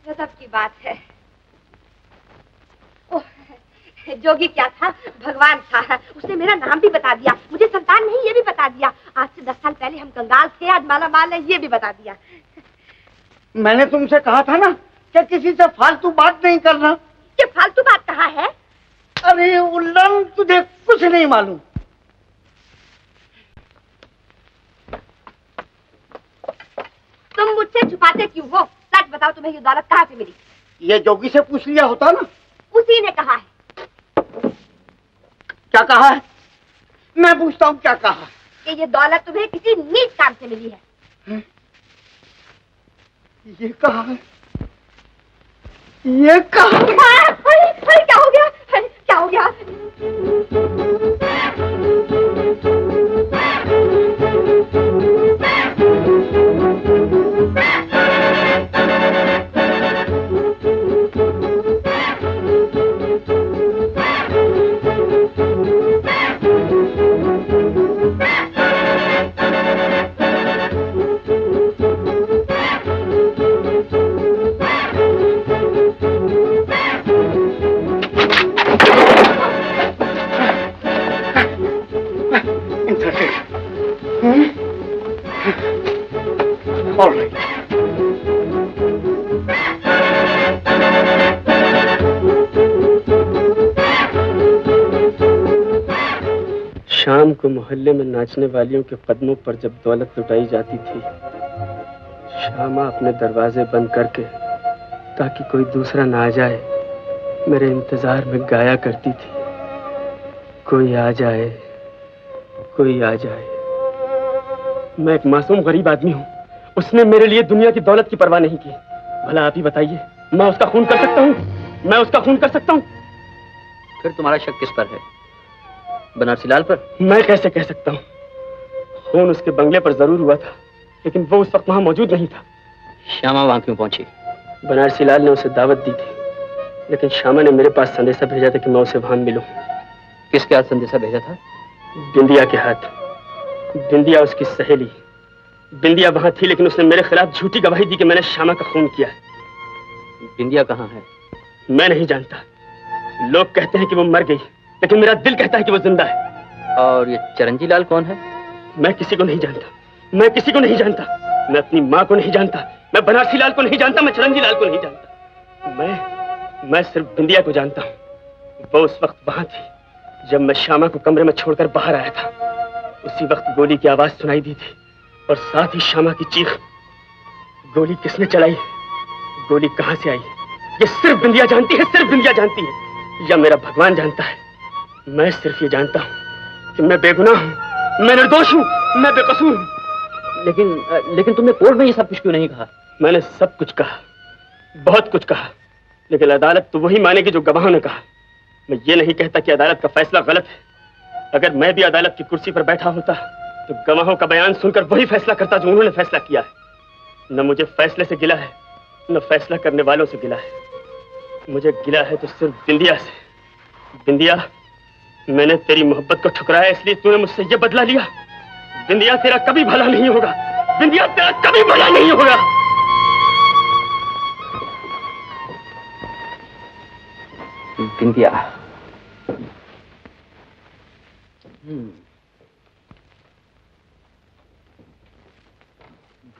गजब की बात है। ओह, जोगी क्या था, भगवान था। उसने मेरा नाम भी बता दिया, मुझे संतान नहीं ये भी बता दिया। आज से 10 साल पहले हम कंगाल थे, आज माला माल है ये भी बता दिया। मैंने तुमसे कहा था ना कि किसी से फालतू बात नहीं करना। ये फालतू बात कहाँ है? अरे उल्लम, तुझे कुछ नहीं मालूम। तुम मुझसे छुपाते क्यों हो? सच बताओ, तुम्हें ये दौलत कहाँ से मिली? ये जोगी से पूछ लिया होता ना। उसी ने कहा है। क्या कहा है? मैं पूछता हूँ क्या कहा कि ये दौलत तुम्हें किसी नीच काम से मिली है। ये कहा है, ये कहा। अरे क्या हो गया? क्या हो गया? All right. शाम को मोहल्ले में नाचने वालियों के कदमों पर जब दौलत लुटाई जाती थी, श्यामा अपने दरवाजे बंद करके ताकि कोई दूसरा ना आ जाए मेरे इंतजार में गाया करती थी। कोई आ जाए, कोई आ जाए। मैं एक मासूम गरीब आदमी हूँ, उसने मेरे लिए दुनिया की दौलत की परवाह नहीं की। भला आप ही बताइए, मैं उसका खून कर सकता हूँ? मैं उसका खून कर सकता हूँ? फिर तुम्हारा शक किस पर है? बनारसी लाल पर? मैं कैसे कह सकता हूँ? खून उसके बंगले पर जरूर हुआ था, लेकिन वो उस वक्त वहां मौजूद नहीं था। श्यामा वहां क्यों पहुंची? बनारसी लाल ने उसे दावत दी थी, लेकिन श्यामा ने मेरे पास संदेशा भेजा था कि मैं उसे वहां मिलूं। किसके हाथ संदेशा भेजा था? बिंदिया के हाथ। बिंदिया उसकी सहेली। बिंदिया वहां थी, लेकिन उसने मेरे खिलाफ झूठी गवाही दी कि मैंने श्यामा का खून किया। बिंदिया कहाँ है? मैं नहीं जानता। लोग कहते हैं कि वो मर गई, लेकिन मेरा दिल कहता है कि वो जिंदा है। और ये चरंजी लाल कौन है? मैं किसी को नहीं जानता। मैं किसी को नहीं जानता। मैं अपनी माँ को नहीं जानता, मैं बनारसी लाल को नहीं जानता, मैं चरंजी लाल को नहीं जानता। मैं सिर्फ बिंदिया को जानता हूँ। वो उस वक्त वहां थी जब मैं श्यामा को कमरे में छोड़कर बाहर आया था। उसी वक्त गोली की आवाज सुनाई दी थी और साथ ही श्यामा की चीख। गोली किसने चलाई, गोली कहां से आई, ये सिर्फ बिंदिया जानती है, सिर्फ बिंदिया जानती है, या मेरा भगवान जानता है। मैं सिर्फ ये जानता हूं कि मैं बेगुनाह हूं, मैं निर्दोष हूं, मैं बेकसूर हूं। लेकिन तुमने कोर्ट में ये सब कुछ क्यों नहीं कहा? मैंने सब कुछ कहा, बहुत कुछ कहा, लेकिन अदालत तो वही मानेगी जो गवाहों ने कहा। मैं ये नहीं कहता कि अदालत का फैसला गलत है। अगर मैं भी अदालत की कुर्सी पर बैठा होता तो गवाहों का बयान सुनकर वही फैसला करता जो उन्होंने फैसला किया है। न मुझे फैसले से गिला है, न फैसला करने वालों से गिला है। मुझे गिला है तो सिर्फ बिंदिया से। बिंदिया, मैंने तेरी मोहब्बत को ठुकराया, इसलिए तूने मुझसे ये बदला लिया। बिंदिया, तेरा कभी भला नहीं होगा। बिंदिया, तेरा कभी भला नहीं होगा। बिंदिया,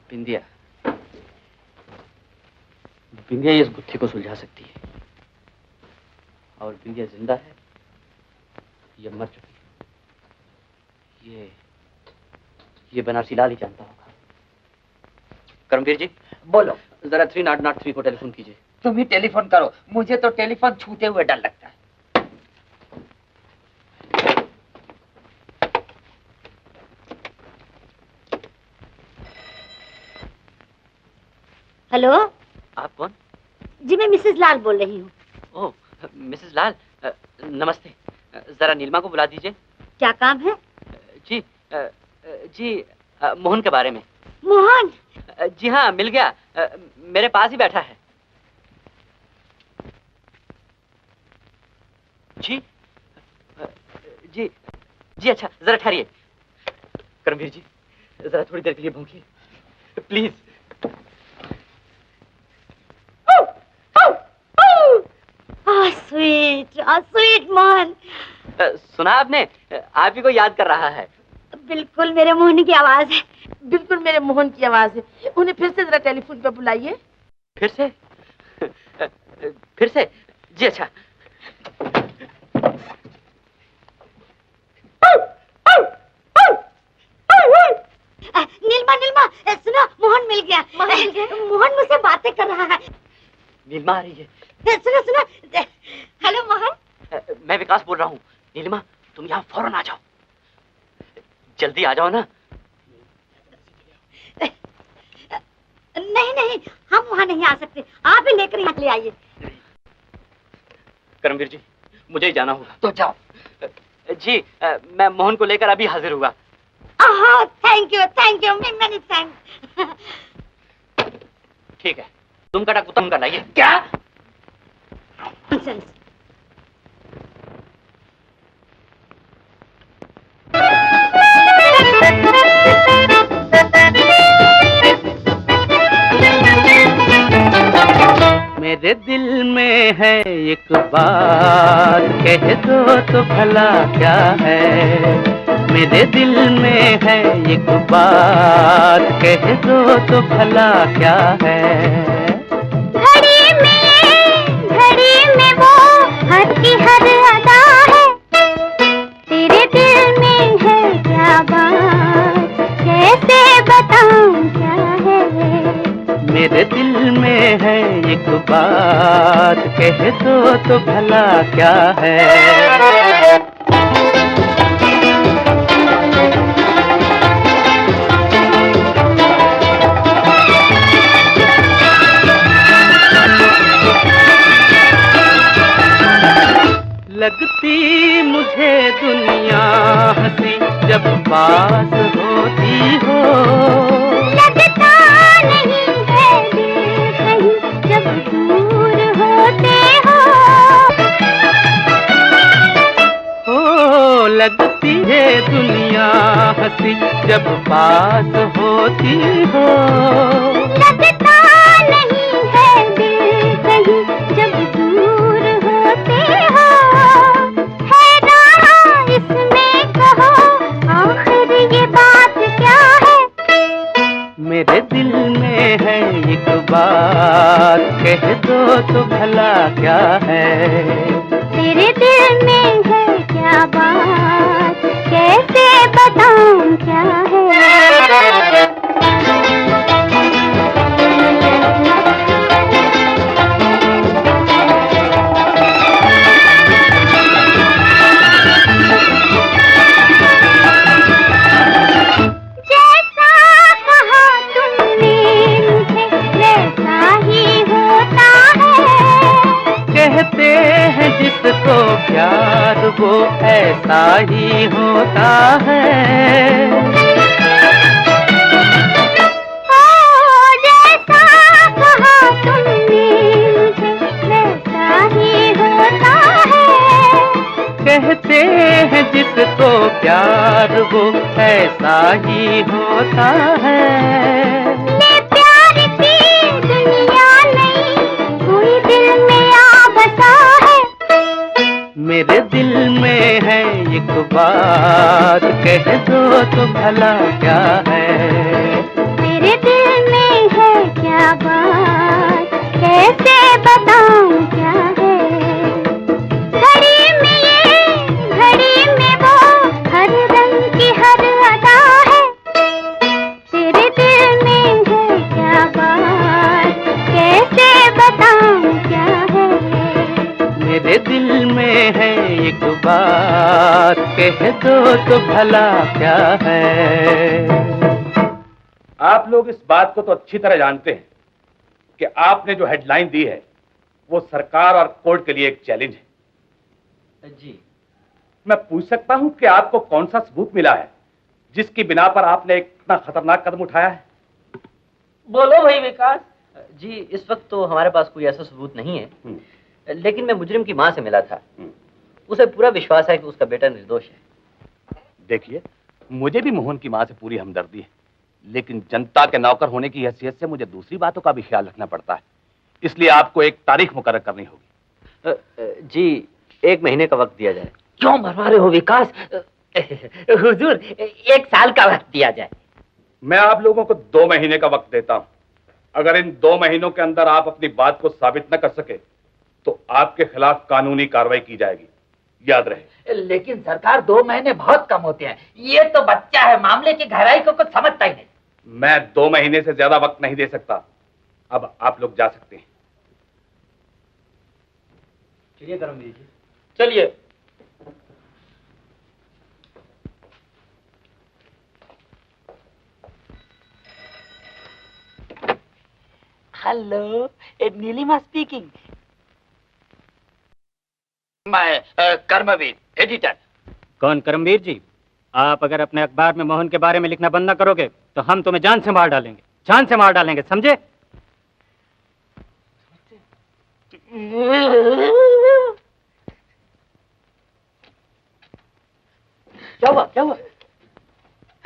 बिंदिया, बिंदिया इस गुत्थी को सुलझा सकती है। और बिंदिया जिंदा है या मर चुकी है, ये बनारसी लाल ही जानता होगा। करमवीर जी, बोलो। जरा 3003 को टेलीफोन कीजिए। तुम ही टेलीफोन करो, मुझे तो टेलीफोन छूते हुए डर लगता है। हेलो, आप कौन? जी मैं मिसेस लाल बोल रही हूँ। ओह, मिसेस लाल, नमस्ते। जरा नीलिमा को बुला दीजिए। क्या काम है? जी, मोहन के बारे में। मोहन? जी हाँ, मिल गया, मेरे पास ही बैठा है। जी जी जी, अच्छा जरा ठहरिए। करमवीर जी, जरा थोड़ी देर के लिए भौंकिए प्लीज। स्वीट मोहन। सुना आपने, आप ही को याद कर रहा है। बिल्कुल मेरे मोहन की आवाज है। बिल्कुल मेरे मोहन की आवाज है। उन्हें फिर से जरा टेलीफोन पर बुलाइए। फिर से? फिर से? जी अच्छा। नीलिमा, सुनो, मोहन मिल गया। मोहन मुझसे बातें कर रहा है। नीलिमा आ रही है। सुनो। हेलो मोहन। मैं विकास बोल रहा हूँ। नीलिमा, तुम यहाँ फौरन आ जाओ, जल्दी आ जाओ ना। नहीं, हम वहाँ नहीं आ सकते, आप ही लेकर यहाँ ले आइए। करमवीर जी, मुझे ही जाना होगा। तो जाओ। जी, मैं मोहन को लेकर अभी हाजिर हुआ। Thank you, many thanks. ठीक है, तुम कटा कुत्ता उनका लाइए। क्या? नॉनसेंस। मेरे दिल में है एक बात, कह दो तो भला क्या है। मेरे दिल में है एक बात, कह दो तो भला क्या है। घड़ी में वो हर की हर अदा है। तेरे दिल में है क्या बात, कैसे बताऊं क्या है। मेरे दिल में है एक बात, कह दो तो भला क्या है। लगती मुझे दुनिया हंसी जब पास होती हो। लगता नहीं है दिल कहीं जब दूर होते हो। लगती है दुनिया हंसी जब पास होती हो। लगता नहीं है दिल कहीं जब दूर होते हो। हैरान इसमें कहो आखिर ये बात क्या है। मेरे दिल में है एक बात कह दो तो भला क्या है। तेरे दिल में है क्या बात कैसे बताऊं क्या है। कहते हैं जिसको प्यार वो ऐसा ही होता है। जैसा कहा तुमने मुझे वैसा ही होता है। कहते हैं जिसको प्यार वो ऐसा ही होता है। ये प्यार की दुनिया नहीं कोई दिल में आ बसा है। मेरे दिल में है एक बात कह दो तो भला क्या है। मेरे दिल में है क्या बात कैसे बताऊं क्या है। घड़ी में ये घड़ी में वो हर रंग की हर अदा है। तेरे दिल में है क्या बात कैसे बताऊं क्या है। मेरे दिल में है एक बात कह दो तो भला क्या है। आप लोग इस बात को तो अच्छी तरह जानते हैं कि आपने जो हेडलाइन दी है वो सरकार और कोर्ट के लिए एक चैलेंज है। जी। मैं पूछ सकता हूं कि आपको कौन सा सबूत मिला है जिसकी बिना पर आपने इतना खतरनाक कदम उठाया है? बोलो भाई विकास। जी इस वक्त तो हमारे पास कोई ऐसा सबूत नहीं है, लेकिन मैं मुजरिम की मां से मिला था। उसे पूरा विश्वास है कि उसका बेटा निर्दोष है। देखिए, मुझे भी मोहन की मां से पूरी हमदर्दी है, लेकिन जनता के नौकर होने की हैसियत से मुझे दूसरी बातों का भी ख्याल रखना पड़ता है। इसलिए आपको एक तारीख मुकर्रर करनी होगी। जी 1 महीने का वक्त दिया जाए। क्यों मरवा रहे हो विकास? हुजूर 1 साल का वक्त दिया जाए। मैं आप लोगों को 2 महीने का वक्त देता हूं। अगर इन 2 महीनों के अंदर आप अपनी बात को साबित न कर सके तो आपके खिलाफ कानूनी कार्रवाई की जाएगी, याद रहे। लेकिन सरकार 2 महीने बहुत कम होते हैं। ये तो बच्चा है, मामले की गहराई को कुछ समझता ही नहीं। मैं 2 महीने से ज्यादा वक्त नहीं दे सकता। अब आप लोग जा सकते हैं। चलिए करमवीर जी। चलिए। Hello, Neelima speaking. मैं कर्मवीर एडिटर। कौन करमवीर जी? आप अगर अपने अखबार में मोहन के बारे में लिखना बंद न करोगे तो हम तुम्हें जान से मार डालेंगे, जान से मार डालेंगे, समझे? क्या हुआ? क्या हुआ?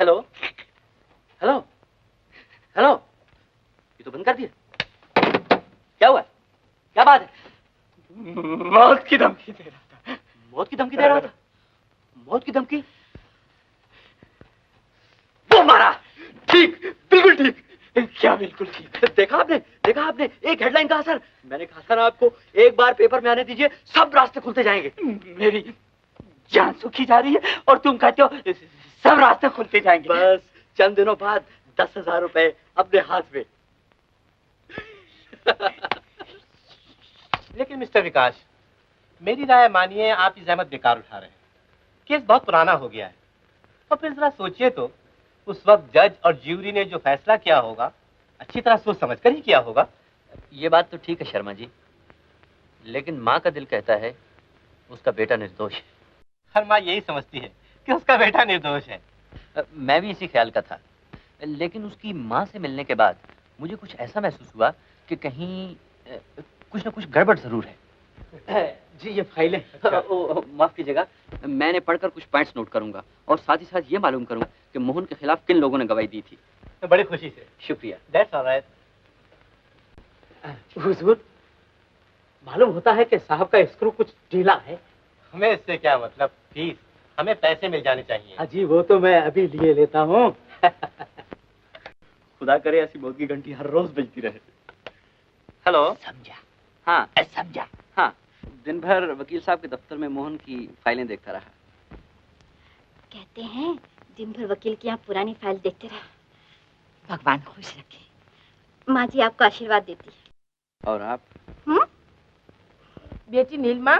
हेलो हेलो हेलो, ये तो बंद कर दिया। क्या हुआ? क्या बात है? मौत की धमकी दे रहा था। मौत की धमकी दे रहा था? मौत की धमकी? वो मारा। ठीक, बिल्कुल ठीक। क्या बिल्कुल ठीक? देखा आपने? देखा आपने एक हेडलाइन का असर? मैंने कहा था ना आपको, एक बार पेपर में आने दीजिए, सब रास्ते खुलते जाएंगे। मेरी जान सूखी जा रही है और तुम कहते हो सब रास्ते खुलते जाएंगे। बस चंद दिनों बाद 10,000 रुपए अपने हाथ में। लेकिन मिस्टर विकास, मेरी राय मानिए, आप ये जहमत बेकार उठा रहे हैं। केस बहुत पुराना हो गया है। और फिर जरा सोचिए तो, उस वक्त जज और ज्यूरी ने जो फैसला किया होगा अच्छी तरह सोच समझ कर ही किया होगा। ये बात तो ठीक है शर्मा जी, लेकिन माँ का दिल कहता है उसका बेटा निर्दोष है। हर माँ यही समझती है कि उसका बेटा निर्दोष है। मैं भी इसी ख्याल का था, लेकिन उसकी माँ से मिलने के बाद मुझे कुछ ऐसा महसूस हुआ कि कहीं कुछ न कुछ गड़बड़ जरूर है। जी ये फाइलें। माफ कीजिएगा, मैंने पढ़कर कुछ पॉइंट्स नोट करूंगा और साथ ही साथ ये मालूम करूंगा कि मोहन के खिलाफ किन लोगों ने गवाही दी थी। तो बड़ी खुशी से। शुक्रिया। That's alright. हुजूर, मालूम होता है कि साहब का स्क्रू कुछ ढीला है। हमें इससे क्या मतलब, फीस हमें पैसे मिल जाने चाहिए। अजी वो तो मैं अभी लिए लेता हूँ। खुदा करे ऐसी मौत की घंटी हर रोज बजती रहे। हेलो। समझा? हाँ समझा। हाँ, दिन भर वकील साहब के दफ्तर में मोहन की फाइलें देखता रहा। कहते हैं दिन भर वकील की यहाँ पुरानी फाइल देखते रहा। भगवान खुश रखे। माँ जी आपको आशीर्वाद देती है। और आप? बेटी नीलमा,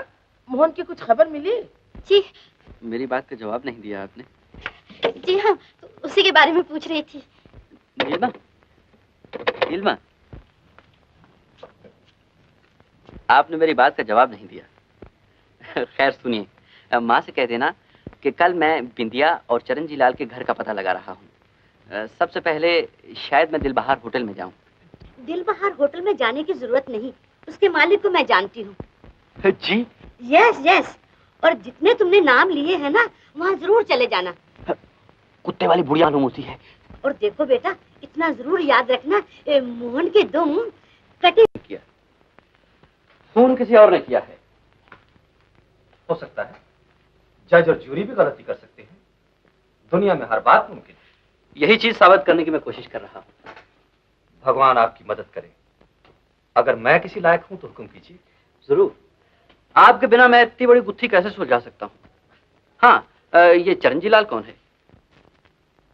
मोहन की कुछ खबर मिली? जी मेरी बात का जवाब नहीं दिया आपने। जी हाँ, उसी के बारे में पूछ रही थी। नीलमा, नीलमा, आपने मेरी बात का जवाब नहीं दिया। खैर सुनिए, माँ से कह देना कि कल मैं बिंदिया और चरणजी लाल के घर का पता लगा रहा हूँ। सबसे पहले शायद मैं दिलबहार होटल में जाऊँ। दिलबहार होटल में जाने की जरूरत नहीं, उसके मालिक को मैं जानती हूँ। जी? यस यस, और जितने तुमने नाम लिए हैं ना, वहाँ जरूर चले जाना। कुत्ते वाली बुढ़िया नमूसी है। और देखो बेटा, इतना जरूर याद रखना, मोहन के दुम कटे किया, खून किसी और ने किया है। हो सकता है जज और ज्यूरी भी गलती कर सकते हैं। दुनिया में हर बात मुमकिन है। यही चीज साबित करने की मैं कोशिश कर रहा हूँ। भगवान आपकी मदद करे। अगर मैं किसी लायक हूं तो हुक्म कीजिए। जरूर। आपके बिना मैं इतनी बड़ी गुत्थी कैसे सुलझा सकता हूँ? हाँ, ये चरणजी लाल कौन है?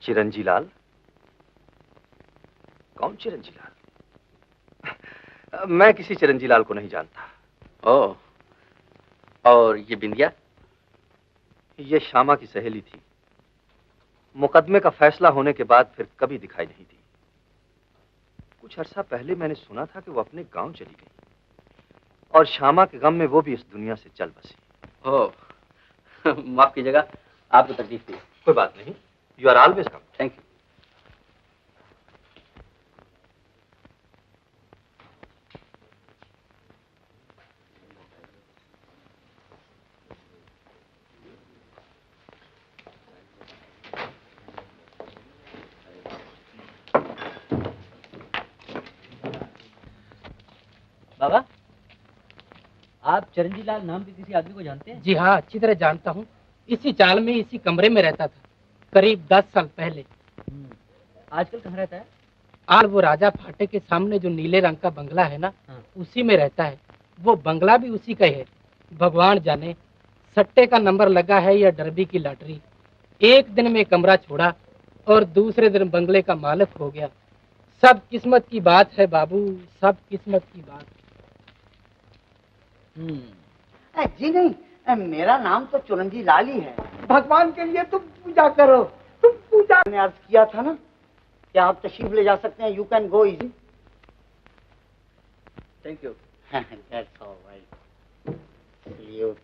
चिरंजी लाल? कौन चिरंजी लाल? मैं किसी चिरंजी लाल को नहीं जानता। ओह, और ये बिंदिया? ये श्यामा की सहेली थी। मुकदमे का फैसला होने के बाद फिर कभी दिखाई नहीं दी। कुछ अरसा पहले मैंने सुना था कि वो अपने गांव चली गई और श्यामा के गम में वो भी इस दुनिया से चल बसी। ओह, माफ कीजिएगा, आपको तकलीफ दी। कोई बात नहीं, you are always come. Thank you. बाबा, आप चरणजी लाल नाम के किसी आदमी को जानते हैं? जी हाँ, अच्छी तरह जानता हूँ। इसी चाल में इसी कमरे में रहता था करीब 10 साल पहले। आजकल कहाँ रहता है? आज वो राजा फाटे के सामने जो नीले रंग का बंगला है ना, उसी में रहता है। वो बंगला भी उसी का है। भगवान जाने सट्टे का नंबर लगा है या डरबी की लॉटरी। एक दिन में कमरा छोड़ा और दूसरे दिन बंगले का मालिक हो गया। सब किस्मत की बात है बाबू, सब किस्मत की बात। जी नहीं, मेरा नाम तो चुरंजी लाल ही है। भगवान के लिए तुम पूजा करो, तुम पूजा। मैंने अर्ज किया था ना कि आप तशरीफ ले जा सकते हैं। You can go easy. Thank you. That's alright. Salute.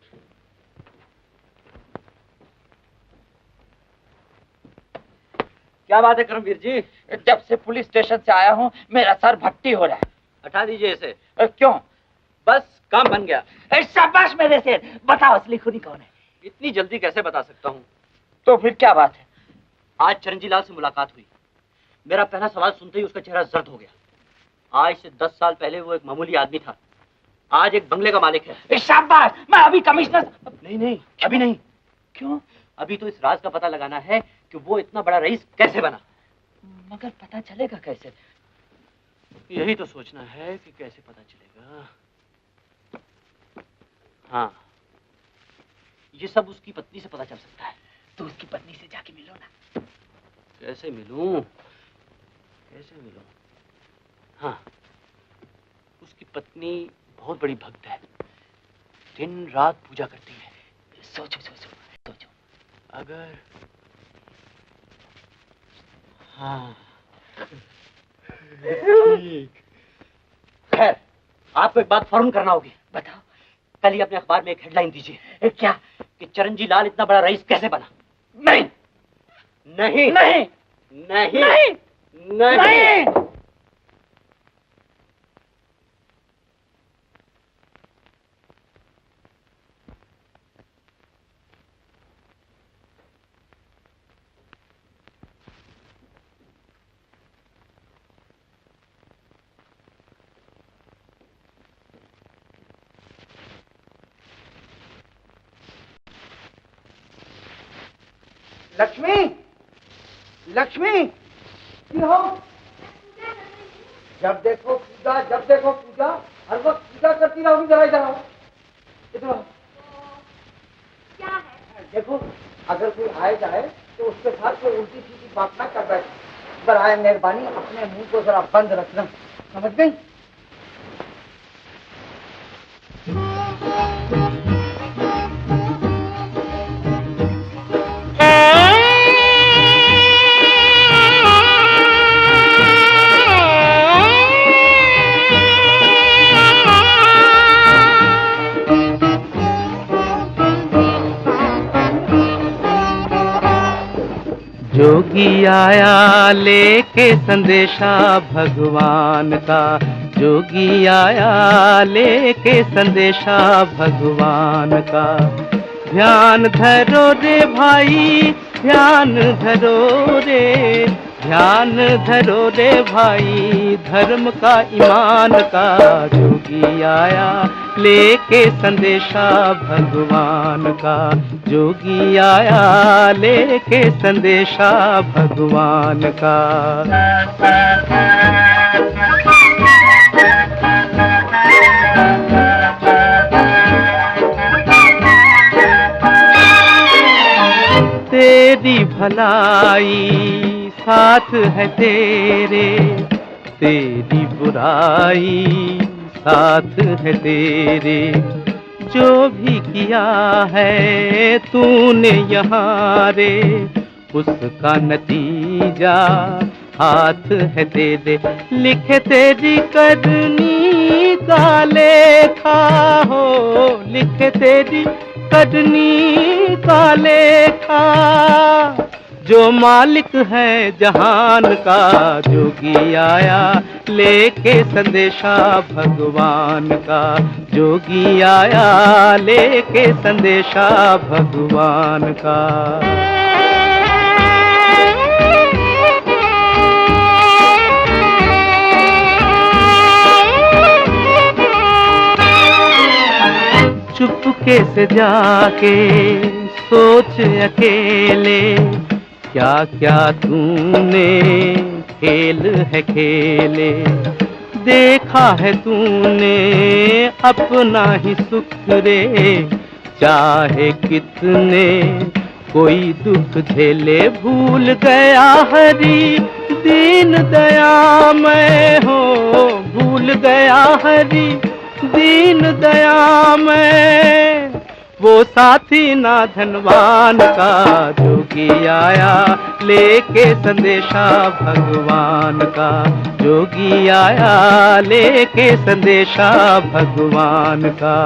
क्या बात है करमवीर जी? जब से पुलिस स्टेशन से आया हूँ मेरा सर भट्टी हो रहा है। हटा दीजिए इसे। क्यों? बस काम बन गया। शाबाश मेरे से। बताओ असली खूनी कौन है? इतनी जल्दी कैसे बता सकता हूँ? तो फिर क्या बात है? आज चरणजी लाल से मुलाकात हुई। मेरा पहला सवाल सुनते ही उसका चेहरा जर्द हो गया। आज से 10 साल पहले वो एक मामूली आदमी था, आज एक बंगले का मालिक है। शाबाश। मैं अभी कमिश्नर। नहीं, अभी नहीं। क्यों? अभी तो इस राज का पता लगाना है कि वो इतना बड़ा रईस कैसे बना। मगर पता चलेगा कैसे? यही तो सोचना है कि कैसे पता चलेगा। हाँ, ये सब उसकी पत्नी से पता चल सकता है। तो उसकी पत्नी से जाके मिलो ना। कैसे मिलूं? हाँ, उसकी पत्नी बहुत बड़ी भक्त है, दिन रात पूजा करती है। सोचो। अगर हाँ ठीक। खैर, आपको एक बात फौरन करना होगी। बताओ। कल ही अपने अखबार में एक हेडलाइन दीजिए। क्या? कि चरणजी लाल इतना बड़ा रईस कैसे बना। नहीं नहीं नहीं नहीं नहीं नहीं। लक्ष्मी, लक्ष्मी, की हो? जब देखो पूजा, जब देखो पूजा, हर वक्त पूजा करती रहोगी। जरा इधर आओ, इधर आओ। क्या है? देखो, अगर कोई आए जाए तो उसके साथ कोई उल्टी सीधी बात ना कर बैठे। बराए मेहरबानी अपने मुंह को जरा बंद रखना, समझ गई? जोगी आया लेके संदेशा भगवान का, जोगी आया लेके संदेशा भगवान का। ध्यान धरो रे भाई, ध्यान धरो रे, ध्यान धरो रे भाई, धर्म का ईमान का। जोगी आया लेके संदेशा भगवान का, जोगी आया लेके संदेशा भगवान का। तेरी भलाई साथ है तेरे, तेरी बुराई साथ है तेरे। जो भी किया है तूने यहाँ रे, उसका नतीजा हाथ है तेरे। लिखे तेरी करनी का लेखा हो, लिखे तेरी करनी का लेखा। जो मालिक है जहान का, जोगी आया लेके संदेशा भगवान का, जोगी आया लेके संदेशा भगवान का। चुपके से जाके सोच अकेले, क्या क्या तूने खेल है खेले। देखा है तूने अपना ही सुख रे, चाहे कितने कोई दुख झेले। भूल गया हरी दीन दया मैं हो, भूल गया हरी दीन दया मैं। वो साथी ना धनवान का, जोगी आया लेके संदेशा भगवान का, जोगी आया लेके संदेशा भगवान का।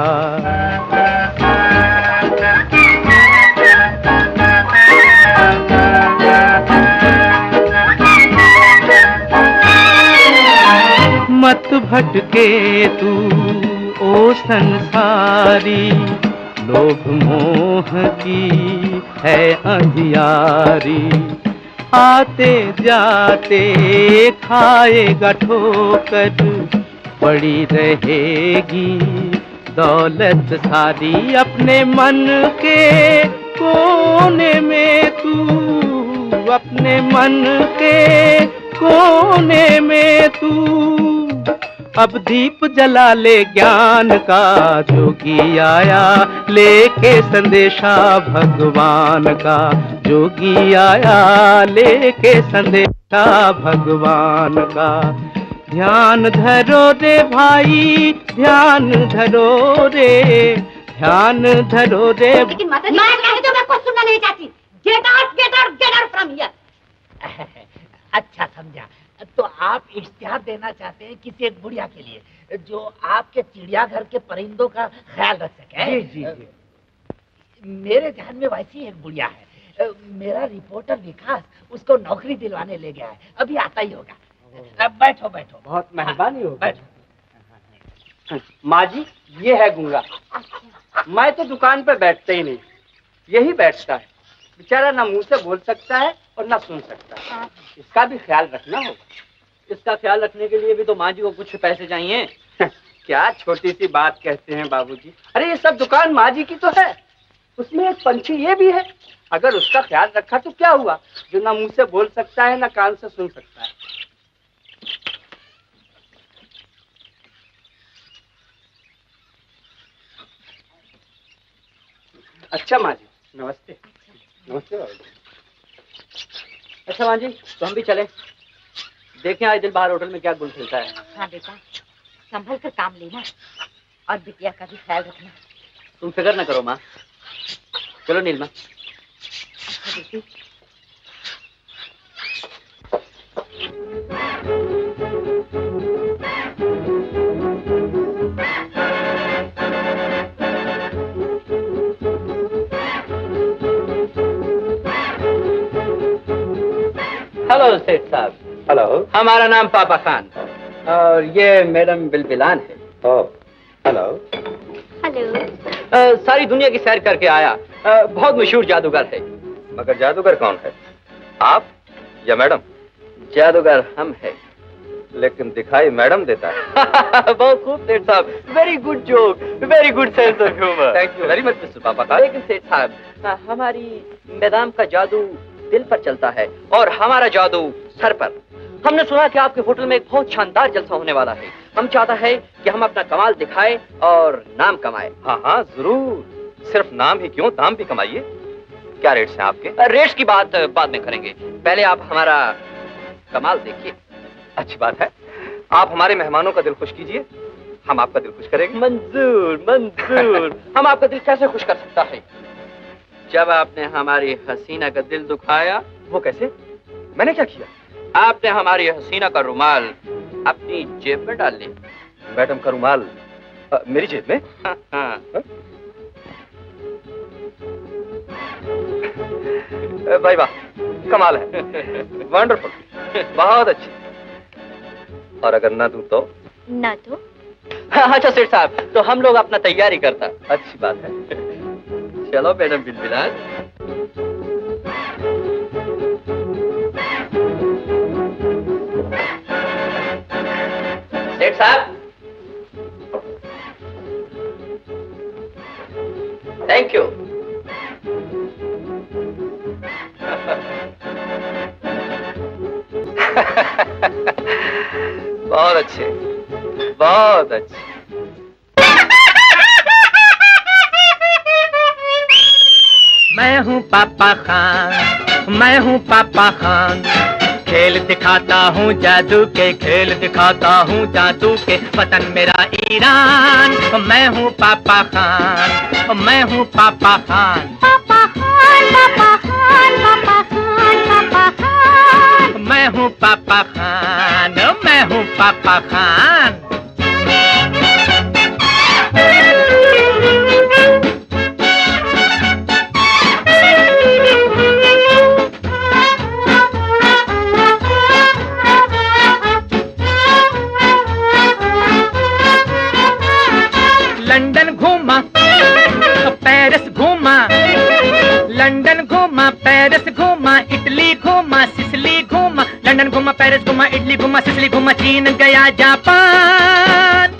मत भटके तू ओ संसारी, लोभ मोह की है अंधियारी। आते जाते खाएगा ठोकर, पड़ी रहेगी दौलत सारी। अपने मन के कोने में तू, अपने मन के कोने में तू अब दीप जला ले ज्ञान का। जोगी आया लेके संदेशा भगवान का, जोगी आया लेके संदेशा भगवान का। ध्यान धरो रे भाई, ध्यान धरो रे, ध्यान धरो रे। लेकिन माताजी मैं कुछ सुनना नहीं चाहती। Get out from here. अच्छा समझा। तो आप इश्तिहार देना चाहते हैं किसी एक बुढ़िया के लिए जो आपके चिड़ियाघर के परिंदों का ख्याल रख सके? जी जी जी। मेरे ध्यान में वैसी एक बुढ़िया है। मेरा रिपोर्टर विकास उसको नौकरी दिलवाने ले गया है, अभी आता ही होगा। बैठो बैठो। बहुत मेहरबानी होगी। बैठो। माँ जी, ये है गूंगा। मैं तो दुकान पे बैठते ही नहीं, यही बैठता है। बेचारा ना मुंह से बोल सकता है और ना सुन सकता है। इसका भी ख्याल रखना होगा। इसका ख्याल रखने के लिए भी तो माँ जी को कुछ पैसे चाहिए। क्या छोटी सी बात कहते हैं बाबूजी। अरे ये सब दुकान माँ जी की तो है, उसमें एक पंछी ये भी है। अगर उसका ख्याल रखा तो क्या हुआ, जो ना मुंह से बोल सकता है ना कान से सुन सकता है। अच्छा माँ जी, नमस्ते। नमस्ते बाबूजी। अच्छा माँ जी, तो हम भी चले, देखें आज दिन बाहर होटल में क्या गुल खिलता है। हाँ बेटा, संभल कर काम लेना और बिटिया का भी ख्याल रखना। तुम फिक्र न करो माँ। चलो नीलमा। अच्छा बेटी। हेलो सेठ साहब। हेलो। हमारा नाम पापा खान और ये मैडम बिलबिलान है। हेलो। हेलो। सारी दुनिया की सैर करके आया, बहुत मशहूर जादूगर है। मगर जादूगर कौन है, आप या मैडम? जादूगर हम है। लेकिन दिखाई मैडम देता है। बहुत खूब सेठ साहब, very good joke, very good sense of humour. Thank you very much mister पापा खान। लेकिन सेठ साहब, हमारी मैदान का जादू दिल पर चलता है और हमारा जादू सर पर। हमने सुना कि आपके होटल में एक बहुत शानदार जलसा होने वाला है। हम चाहता है कि हम अपना कमाल दिखाएं और नाम कमाएं। हाँ हाँ जरूर, सिर्फ नाम ही क्यों, दाम भी कमाइए। क्या रेट्स हैं आपके? रेट्स की बात बाद में करेंगे, पहले आप हमारा कमाल देखिए। अच्छी बात है, आप हमारे मेहमानों का दिल खुश कीजिए, हम आपका दिल खुश करेंगे। मंजूर मंजूर। हम आपका दिल कैसे खुश कर सकता है? जब आपने हमारी हसीना का दिल दुखाया। वो कैसे? मैंने क्या किया? आपने हमारी हसीना का रुमाल अपनी जेब में डाल लिया। मैडम का रुमाल मेरी जेब में? हाँ। भाई वाह, कमाल है। वंडरफुल, बहुत अच्छी। और अगर ना दूं तो? ना तो? अच्छा सेठ साहब, तो हम लोग अपना तैयारी करता। अच्छी बात है। चलो मैडम बिलबिलान। सेठ साहब, थैंक यू। बहुत अच्छे, बहुत अच्छे। मैं हूँ पापा खान, मैं हूँ पापा खान। खेल दिखाता हूँ जादू के, खेल दिखाता हूँ जादू के। वतन मेरा ईरान, मैं हूँ पापा खान, मैं हूँ पापा खान। पापा खान, पापा खान, पापा खान, पापा खान। मैं हूँ पापा खान, मैं हूँ पापा खान। लंदन घूमा, पेरिस घूमा, लंदन घूमा, पेरिस घूमा, इटली घूमा, सिसली घूमा। लंदन घूमा, पेरिस घूमा, इटली घूमा, सिसली घूमा, चीन गया जापान।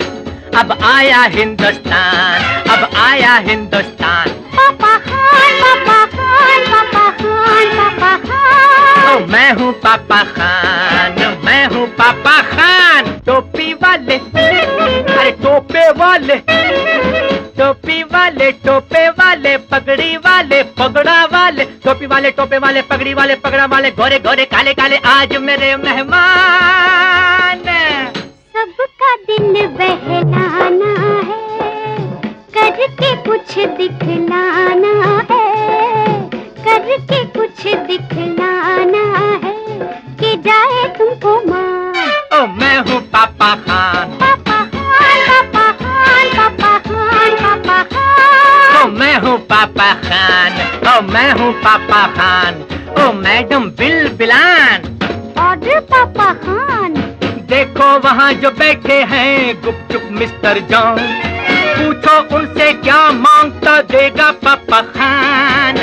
अब आया हिंदुस्तान, अब आया हिंदुस्तान। पापा खान, पापा खान, पापा खान, पापा खान। ओ मैं हूँ पापा खान, मैं हूँ पापा खान। टोपी वाले, अरे टोपे वाले, टोपी वाले, टोपे वाले, पगड़ी वाले, पगड़ा वाले। टोपी वाले, टोपे वाले, पगड़ी वाले, पगड़ा वाले। गोरे गोरे काले काले आज मेरे मेहमान। सबका दिल बहलाना है, करके कुछ दिखलाना है, करके कुछ दिखलाना है, कि जाए तुमको मान। पापा खान, ओ मैं हूँ पापा खान, ओ मैडम बिल बिलान। ऑर्डर पापा खान। देखो वहाँ जो बैठे हैं गुपचुप मिस्टर जॉन, पूछो उनसे क्या मांगता देगा पापा खान।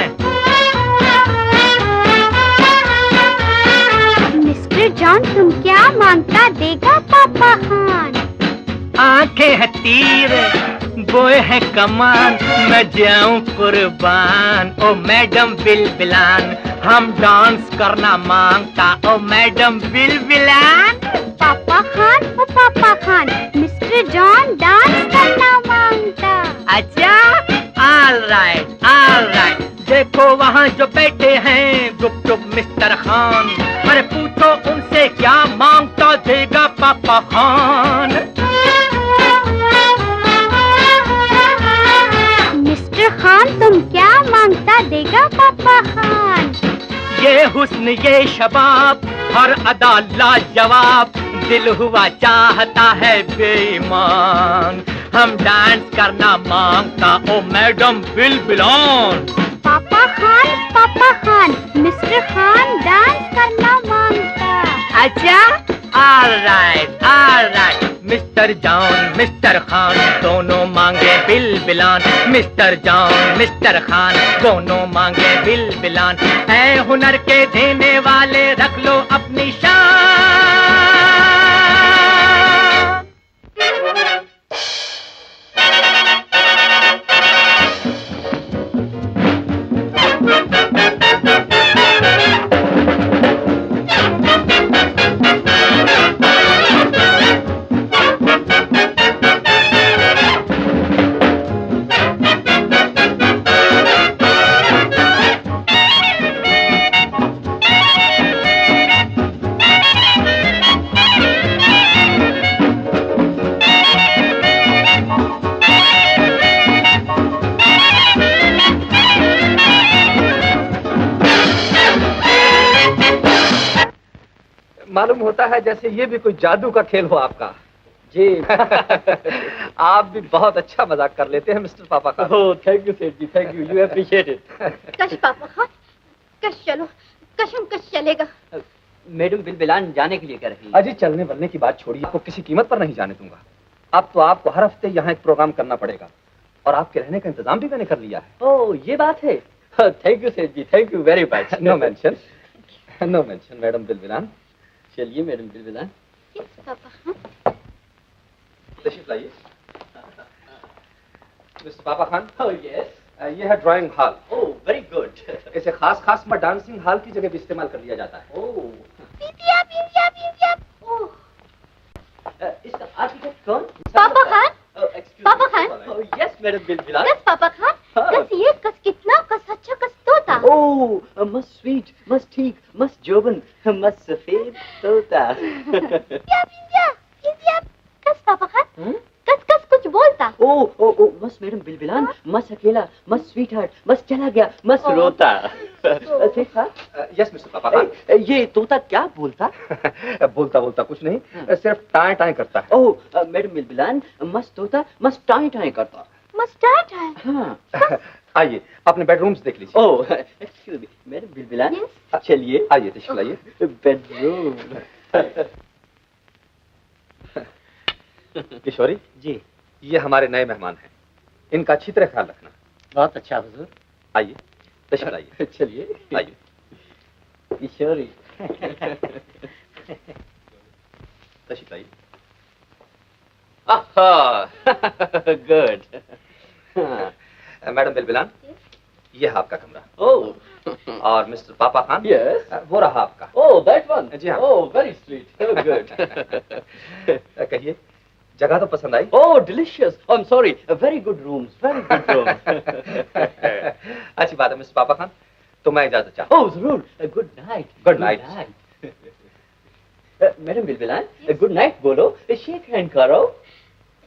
मिस्टर जॉन तुम क्या मांगता देगा पापा खान? आंखें है तीर, बोए है कमान, मैं जाऊं कुर्बान, ओ मैडम बिल बिलान। हम डांस करना मांगता, ओ मैडम बिल बिलान। पापा खान, ओ पापा खान, मिस्टर जॉन डांस करना मांगता। अच्छा, ऑल राइट। देखो वहाँ जो बैठे हैं गुपचुप मिस्टर खान, अरे पूछो उनसे क्या मांगता देगा पापा खान। मिस्टर खान तुम क्या मांगता देगा पापा खान? ये हुस्न ये शबाब, हर अदा लाजवाब, दिल हुआ चाहता है बेईमान। हम डांस करना मांगता, ओ मैडम बिल बिलान। पापा खान, मिस्टर खान डांस करना मांगता। अच्छा, all right. Mister John mister Khan दोनों मांगे बिल बिलान, मिस्टर जॉन मिस्टर खान दोनों मांगे बिल बिलान। है हुनर के देने वाले रख लो अपनी शान। मालूम होता है जैसे ये भी कोई जादू का खेल हो आपका। जी आप भी बहुत अच्छा मजाक कर लेते हैं मिस्टर पापा का। ओह थैंक यू सेठ जी, thank you, you appreciate it. कश पापा खान, कश चलो, कशम कश चलेगा। मैडम बिल बिलान जाने के लिए कह रही है। अजी चलने वलने की बात छोड़िए, आपको किसी कीमत पर नहीं जाने दूंगा। अब तो आपको हर हफ्ते यहाँ एक प्रोग्राम करना पड़ेगा और आपके रहने का इंतजाम भी मैंने कर लिया है। ओह ये बात है, थैंक यू सेठ जी, thank you very much. No mention madam बिल बिलान। चलिए मैडम बिल बिलान। पापा खान। तशरीफ लाइए। मिस्टर पापा खान। Oh yes. ये है drawing hall. Oh very good. इसे खास में डांसिंग हॉल की जगह भी इस्तेमाल कर लिया जाता है। ओह ओह इसका आर्किटेक्ट कौन? पापा खान। पापा खान। यस मैडम बिल बिलान। कस पापा खान, कस ये कस कितना कस अच्छा कस तोता। ओह मस्त स्वीट, मस्त ठीक, मस्त जोबन, मस्त सफेद तोता। कस पापा खान, कस कस कुछ बोलता। ओह मस्त मैडम बिल बिलान, मस्त अकेला, मस्त स्वीट हार्ट, मस्त चला गया, मस्त रोता। सेठ साहब। यस मिस्टर पापा खान। ये तोता क्या बोलता? बोलता कुछ नहीं, सिर्फ टाएं टाएं करता है। ओह मैडम बिल बिलान, मस्त तोता मस्त टाई टाई करता। मस्टर्ड है। हाँ। आइए अपने बेडरूम्स देख लीजिए। ओह एक्सक्यूज मी मैडम बिल बिलान। चलिए आइए तशरीफ लाइए। बेडरूम। किशोरी जी ये हमारे नए मेहमान हैं, इनका अच्छी तरह ख्याल रखना। बहुत अच्छा हुजूर। आइए तशरीफ लाइए। चलिए आइए। किशोरी। तशरीफ लाइए। गुड। मैडम बिल बिलान ये है आपका कमरा। ओह और मिस्टर पापा खान यस वो रहा आपका। Oh that one. जी हाँ। Oh very sweet, good. कहिए जगह तो पसंद आई? Oh delicious, I am sorry, very good rooms, very good rooms. अच्छी बात है मिस्टर पापा खान, तो मैं इजाजत चाहता हूँ। ओह जरूर, good night. Good night. Madam बिल बिलान गुड नाइट बोलो, शेक हैंड करो।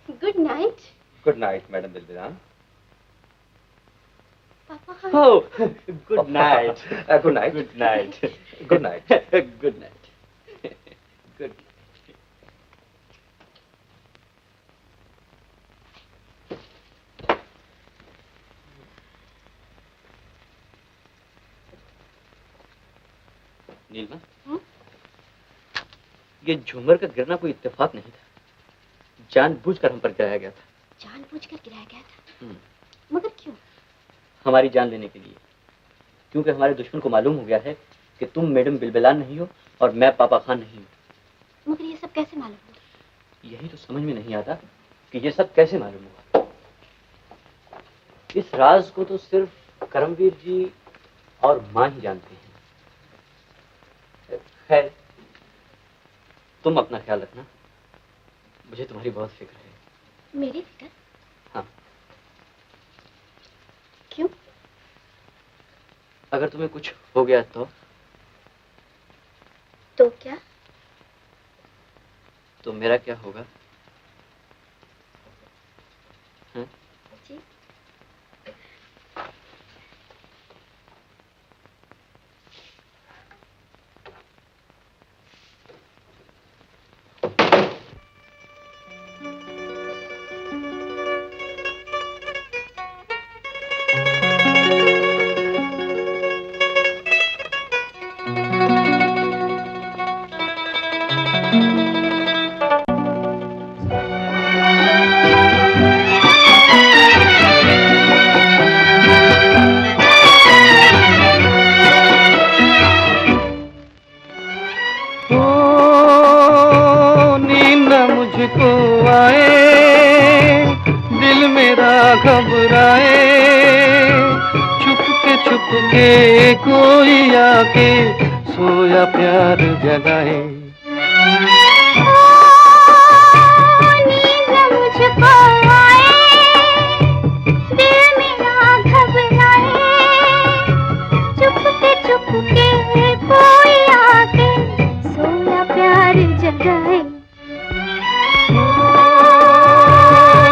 Good night. Good night madam बिल बिलान। पापा Khan. Oh good night. Good night. Good night. Good night. Good night. Good. Neelma, ये झूमर का गिरना कोई इत्तेफाक नहीं था, जानबूझकर हम पर गिराया गया था। जानबूझकर गिराया गया था? मगर क्यों? हमारी जान लेने के लिए, क्योंकि हमारे दुश्मन को मालूम हो गया है कि तुम मैडम बिलबिलान नहीं हो और मैं पापा खान नहीं हूँ। मगर ये सब कैसे मालूम हुआ? यही तो समझ में नहीं आता कि ये सब कैसे मालूम हुआ। इस राज को तो सिर्फ करमवीर जी और माँ ही जानते हैं। खैर, तुम अपना ख्याल रखना, मुझे तुम्हारी बहुत फिक्र है। मेरी फिक्र? हाँ। क्यों? अगर तुम्हें कुछ हो गया तो क्या? तो मेरा क्या होगा? हाँ? जी? कोई आके सोया प्यार जगाए। नींद मुझको आए, दिल मेरा घबराए, चुपके कोई आके सोया प्यार जगाए।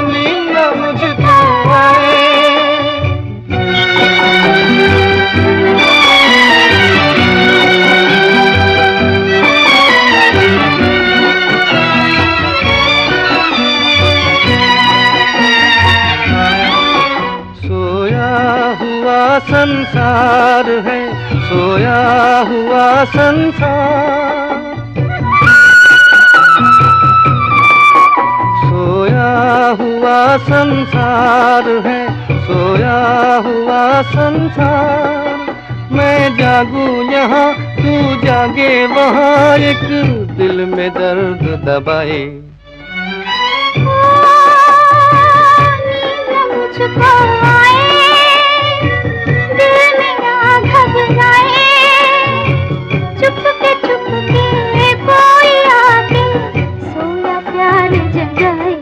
नींद मुझको आए, संसार है सोया हुआ संसार, सोया हुआ संसार है सोया हुआ संसार। मैं जागूं यहाँ तू जागे वहाँ, एक दिल में दर्द दबाए। मुझको आए, दिल मेरा घबराए, चुपके कोई आके सोया प्यार जगाए।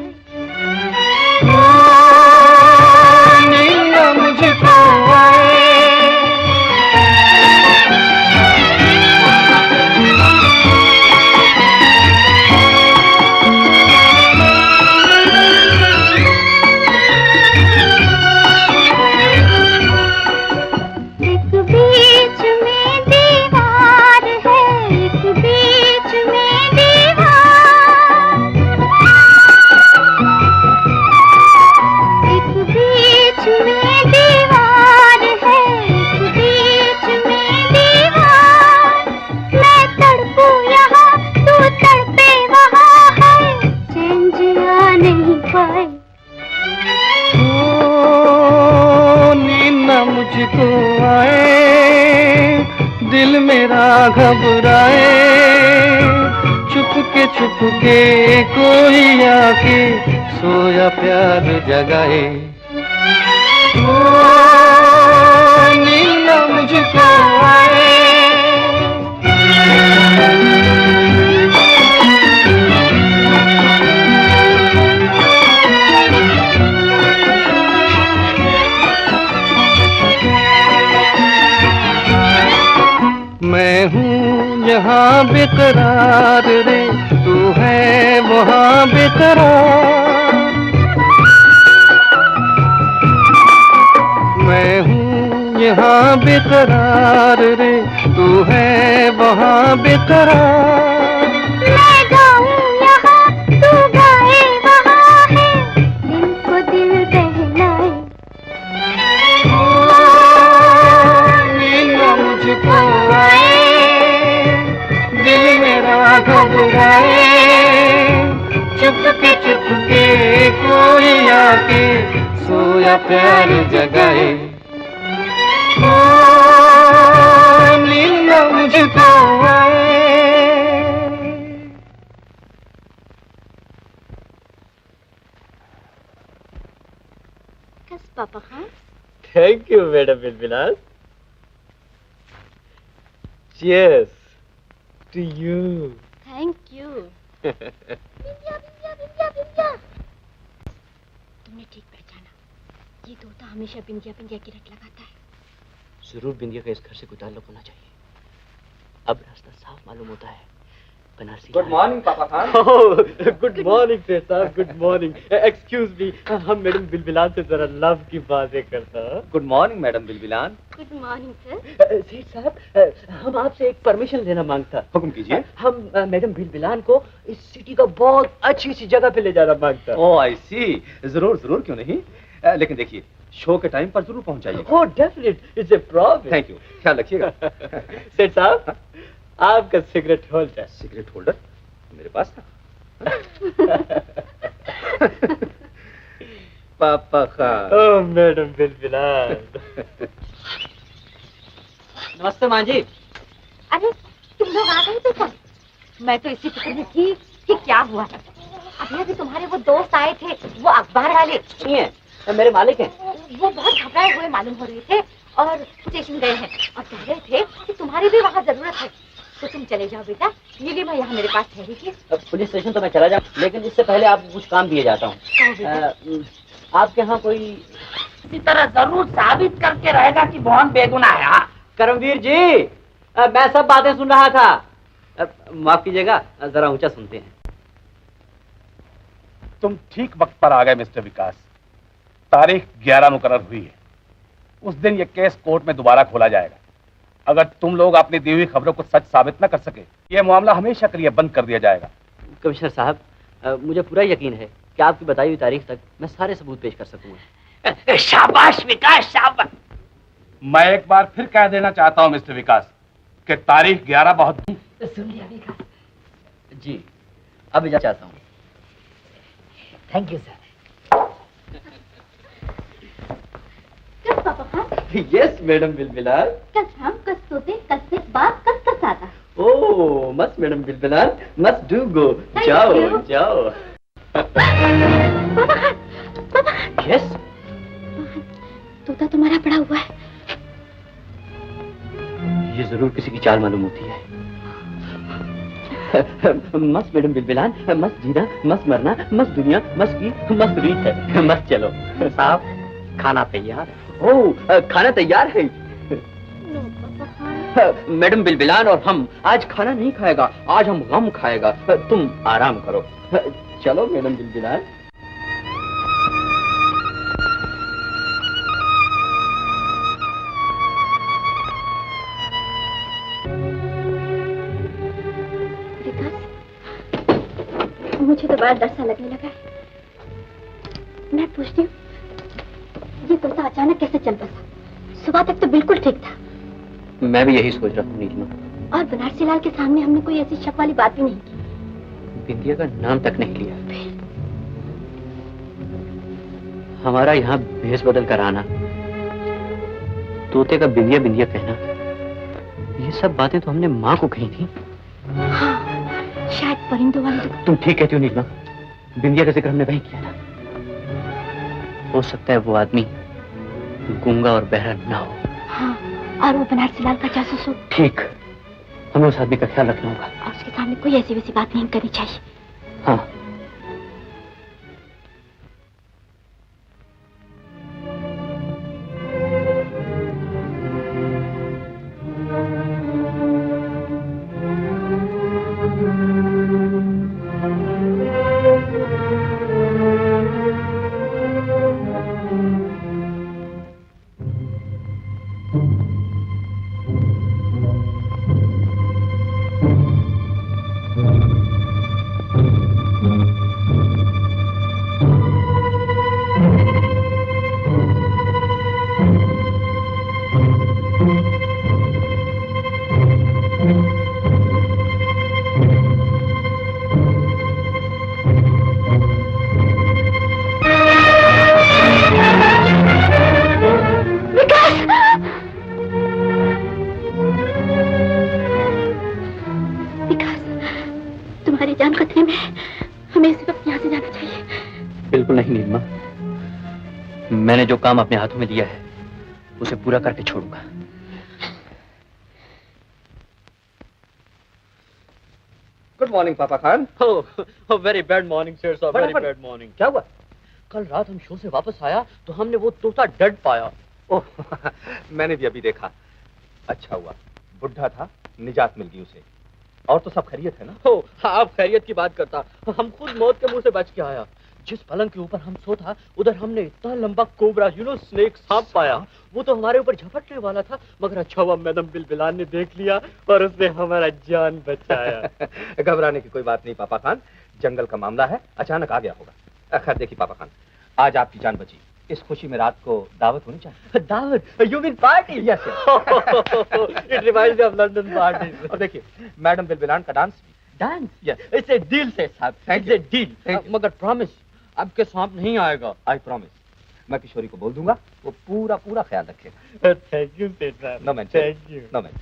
नींद मुझको आए, मुझको आए, दिल मेरा घबराए, चुपके कोई आके सोया प्यार जगाए। नींद मुझको आए, मैं हूँ यहाँ बेकरार रे, तू है वहाँ बेकरार। मैं हूँ यहाँ बेकरार रे, तू है वहाँ बेकरार। मैं गाऊं यहाँ तू गाए वहाँ है, दिल को दिल बहलाए। नींद मुझको आए, चुपके कोई आके सोया प्यार जगाए। ओ नींद न मुझको आए। कस पापा खान। थैंक यू मैडम बिलबिलास। Cheers to you. Thank you. Bindiya Bindiya Bindiya Bindiya. तुमने ठीक पहचाना, ये तोता हमेशा बिंदिया बिंदिया की रट लगाता है। जरूर बिंदिया का इस घर से कोई ताल्लुक होना चाहिए। अब रास्ता साफ मालूम होता है। बनारसी। गुड मॉर्निंग पापा खान। गुड मॉर्निंग सेठ साहब, गुड मॉर्निंग। एक्सक्यूज मी, हम मैडम बिलबिलान से जरा लव की बातें करता। गुड मॉर्निंग मैडम बिलबिलान। Good morning sir. सेठ साहब, हम आपसे एक परमिशन लेना मांगता। हुक्म कीजिए। हम मैडम बिलबिलान को इस सिटी का बहुत अच्छी सी जगह पे ले जाना मांगता। ओह आई सी, जरूर जरूर, क्यों नहीं। लेकिन देखिए, शो के टाइम पर जरूर पहुंचाइए। Oh definite, it's a promise. Thank you, ख्याल रखिएगा। सेठ साहब, आपका सिगरेट होल्डर। सिगरेट होल्डर मेरे पास था। पापा खान। ओह मैडम बिलबिलान। नमस्ते मां जी। अरे तुम लोग आ गए थे क्या? मैं तो इसी फिक्र में थी कि क्या हुआ। अभी अभी तुम्हारे वो दोस्त आए थे, वो अखबार वाले। नहीं है, मेरे मालिक हैं। वो बहुत घबराए हुए मालूम हो रहे थे और स्टेशन गए हैं और कह रहे थे कि तुम्हारी भी वहाँ जरूरत है, तो तुम चले जाओ बेटा। नीलिमा यहाँ मेरे पास ठहरी थी। पुलिस स्टेशन तो मैं चला जाऊँ, लेकिन इससे पहले आपको कुछ काम दिए जाता हूँ। आपके यहाँ कोई इसी तरह जरूर साबित करके रहेगा कि मोहन बेगुनाह है। हाँ? करमवीर जी, मैं सब बातें सुन रहा था। माफ कीजिएगा, जरा ऊंचा सुनते हैं। तुम ठीक वक्त पर आ गए मिस्टर विकास। तारीख 11 मुकर्रर हुई है। उस दिन ये केस कोर्ट में दोबारा खोला जाएगा। अगर तुम लोग अपनी दी हुई खबरों को सच साबित न कर सके, ये मामला हमेशा के लिए बंद कर दिया जाएगा। कमिश्नर साहब, मुझे पूरा यकीन है कि आपकी बताई हुई तारीख तक मैं सारे सबूत पेश कर सकूंगा। शाबाश विकास, शाबाश। मैं एक बार फिर कह देना चाहता हूँ मिस्टर विकास कि तारीख 11 बहुत। सुन लिया विकास जी, अब इजाजत चाहता हूँ। Thank you sir. कस पापा खान। यस मैडम बिलबिलान। कस हम, कस तोते, कस से बात, कस कस आता। ओह मस्त मैडम बिलबिलान, मस्त डू गो। जाओ जाओ। पापा खान, पापा खान। यस। तोता तुम्हारा पड़ा हुआ है। ये जरूर किसी की चाल मालूम होती है। मस्त मैडम बिलबिलान, मस्त जीना, मस्त मरना, मस्त दुनिया, मस्त की मस्त रीत है। मस्त चलो साहब, खाना तैयार है। ओह खाना तैयार है। मैडम बिलबिलान और हम आज खाना नहीं खाएगा, आज हम गम खाएगा। तुम आराम करो। चलो मैडम बिलबिलान। मुझे तो बड़ा डर सा लगने लगा है। मैं पूछती हूँ, ये तोता अचानक कैसे चल बसा? सुबह तक तो बिल्कुल ठीक था। मैं भी यही सोच रहा हूँ नीलिमा। और बनारसी लाल के सामने हमने कोई ऐसी शक वाली बात भी नहीं की। बिंदिया का नाम तक नहीं लिया। हमारा यहाँ भेस बदल कर आना, तोते का बिंदिया बिंदिया कहना, ये सब बातें तो हमने माँ को कही थी। हाँ, शायद परिंदों वाली। तुम ठीक कहती हो नीलिमा, बिंदिया का जिक्र हमने वहीं किया था। हो सकता है वो आदमी गूंगा और बहरा ना हो। हाँ, और वो बनारसी लाल का जासूस हो। ठीक, हमें उस आदमी का ख्याल रखना होगा। और उसके सामने कोई ऐसी वैसी बात नहीं करनी चाहिए। हाँ। बिल्कुल नहीं नीलिमा, मैंने जो काम अपने हाथों में लिया है उसे पूरा करके छोड़ूंगा। गुड मॉर्निंग पापा Khan. Very bad morning sir, very bad morning. क्या हुआ? कल रात हम शो से वापस आया तो हमने वो तोता डेड पाया। ओह मैंने भी अभी देखा। अच्छा हुआ, बुढ़ा था, निजात मिल गई उसे। और तो सब खैरियत है ना? हो, आप खैरियत की बात करता, हम खुद मौत के मुंह से बच के आया। जिस पलंग के ऊपर हम सो था उधर हमने इतना लंबा कोबरा स्नेक सांप पाया। वो तो हमारे ऊपर झपटने वाला था, मगर अच्छा हुआ मैडम बिलबिलान ने देख लिया और उसने हमारा जान बचाया। घबराने की कोई बात नहीं पापा खान, जंगल का मामला है, अचानक आ गया होगा। खैर देखिए पापा खान, आज आपकी जान बची, इस खुशी में रात को दावत होनी चाहिए। दावत? You mean party? Yes it reminds me of London party. और देखिए मैडम बिलबिलान का डांस भी। Dance? Yes, it's a deal से साहब, इट्स ए डील। मगर प्रॉमिस, आपके सांप नहीं आएगा। I promise. मैं किशोरी को बोल दूंगा, वो पूरा पूरा ख्याल रखेगा। थैंक यू सेठ साहब। No man, thank you. No man.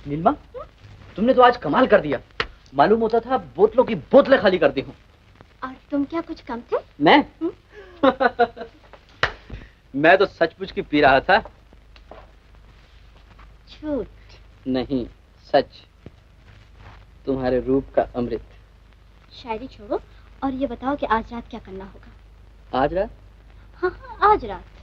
Neelima, तुमने तो आज कमाल कर दिया। मालूम होता था बोतलों की बोतलें खाली कर दी हूँ। और तुम क्या कुछ कम थे? मैं? मैं तो सचमुच की पी रहा था। झूठ नहीं, सच। तुम्हारे रूप का अमृत। शायरी छोड़ो और ये बताओ कि आज रात क्या करना होगा। आज रात? हाँ हाँ, आज रात।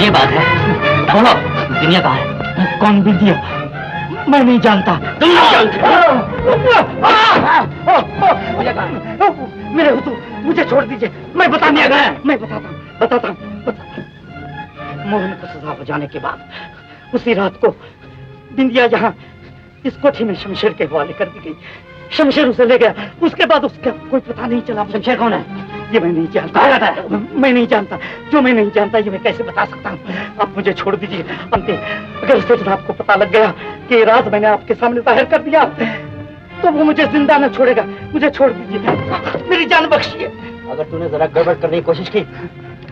ये बात है। बोलो, बिंदिया कहाँ है? कौन बिंदिया? मैं नहीं जानता। तुम नहीं जानते? मेरे हुजूर, मुझे छोड़ दीजिए। मैं बताता हूँ। मोहन को सजा हो जाने के बाद उसी रात को बिंदिया यहाँ इस कोठी में शमशेर के हवाले कर दी गई। शमशेर उसे ले गया। उसके बाद उसका कोई पता नहीं चला। शमशेर कौन है? ये मैं नहीं जानता। मैं नहीं जानता। जो मैं नहीं जानता ये मैं कैसे बता सकता हूँ? आप मुझे छोड़ दीजिए। अंते अगर उसे जनाब को पता लग गया कि ये राज मैंने आपके सामने जाहिर कर दिया तो वो मुझे जिंदा न छोड़ेगा। मुझे छोड़ दीजिए। मेरी जान बख्शिए। अगर तूने जरा गड़बड़ करने की कोशिश की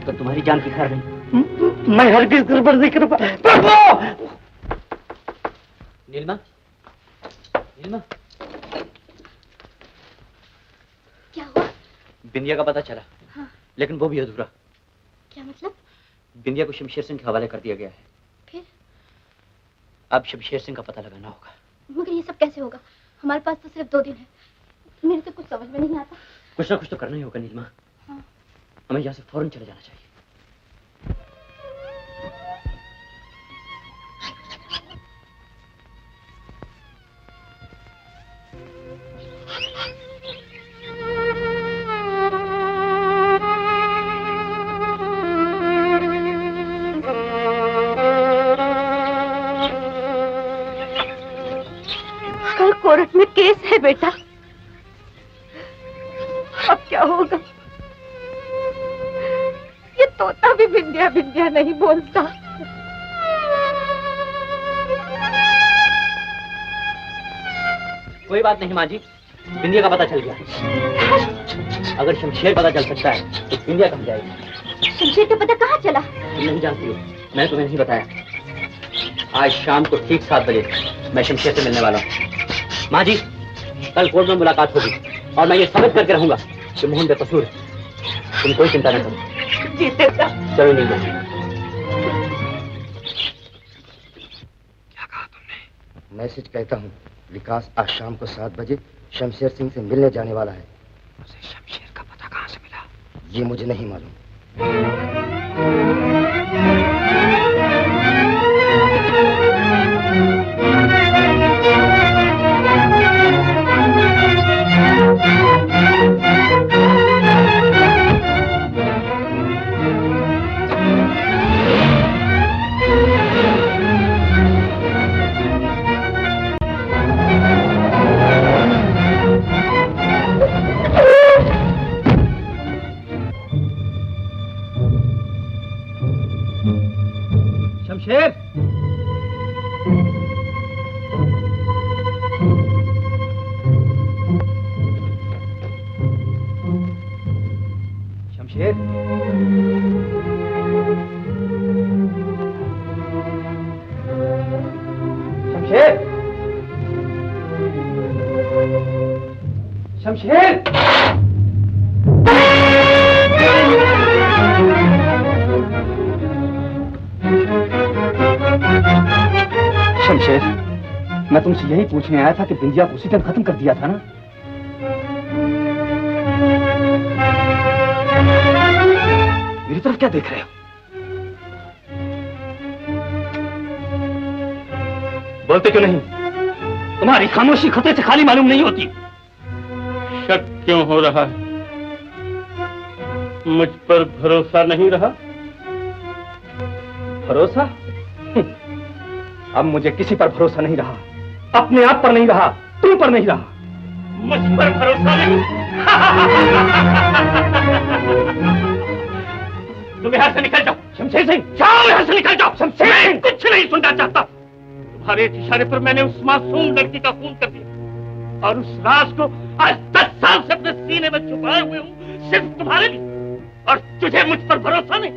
तो तुम्हारी जान की खैर नहीं। मैं हरगिज गड़बड़ नहीं करूंगा। नीलिमा, नीलिमा, क्या हुआ? बिंदिया का पता चला। हाँ। लेकिन वो भी अधूरा। क्या मतलब? बिंदिया को शमशेर सिंह के हवाले कर दिया गया है। फिर? अब शमशेर सिंह का पता लगाना होगा। मगर ये सब कैसे होगा? हमारे पास तो सिर्फ 2 दिन है। मेरे तो कुछ समझ में नहीं आता। कुछ ना कुछ तो करना ही होगा नीलिमा। हाँ। हमें यहाँ से फौरन चले जाना चाहिए। कल कोर्ट में केस है बेटा। अब क्या होगा? ये तोता भी बिंदिया बिंदिया नहीं बोलता। कोई बात नहीं माँ जी, बिंदिया का पता चल गया। अगर शमशेर पता चल सकता है तो बिंदिया कहाँ जाएगी? शमशेर का पता कहाँ चला? तुम नहीं जानती हो, मैं तुम्हें नहीं बताया। आज शाम को ठीक 7 बजे मैं शमशेर से मिलने वाला हूँ। माँ जी, कल कोर्ट में मुलाकात होगी और मैं ये साबित करके रहूंगा कि मोहन बेकसूर है। तुम कोई चिंता न करो। जीतेगा। चलो नहीं जाओ। क्या कहा तुमने? मैसेज कहता हूँ, विकास आज शाम को 7 बजे शमशेर सिंह से मिलने जाने वाला है। उसे शमशेर का पता कहाँ से मिला? ये मुझे नहीं मालूम। शमशेर, शमशेर, शमशेर, शमशेर। शमशेर, मैं तुमसे यही पूछने आया था कि बिंदिया को उसी दिन खत्म कर दिया था ना? मेरी तरफ क्या देख रहे हो? बोलते क्यों नहीं? तुम्हारी खामोशी खतरे से खाली मालूम नहीं होती। शक क्यों हो रहा है? मुझ पर भरोसा नहीं रहा? भरोसा? अब मुझे किसी पर भरोसा नहीं रहा। अपने आप पर नहीं रहा, तुम पर नहीं रहा। मुझ पर भरोसा नहीं? तुम यहाँ से निकल जाओ। शमशेर सिंह, जाओ यहाँ से, निकल जाओ। शमशेर सिंह, कुछ नहीं सुनना चाहता। तुम्हारे एक इशारे पर मैंने उस मासूम लड़की का खून कर दिया और उस राज को आज 10 साल से अपने सीने में छुपाए हुए हूँ, सिर्फ तुम्हारे लिए। और तुझे मुझ पर भरोसा नहीं?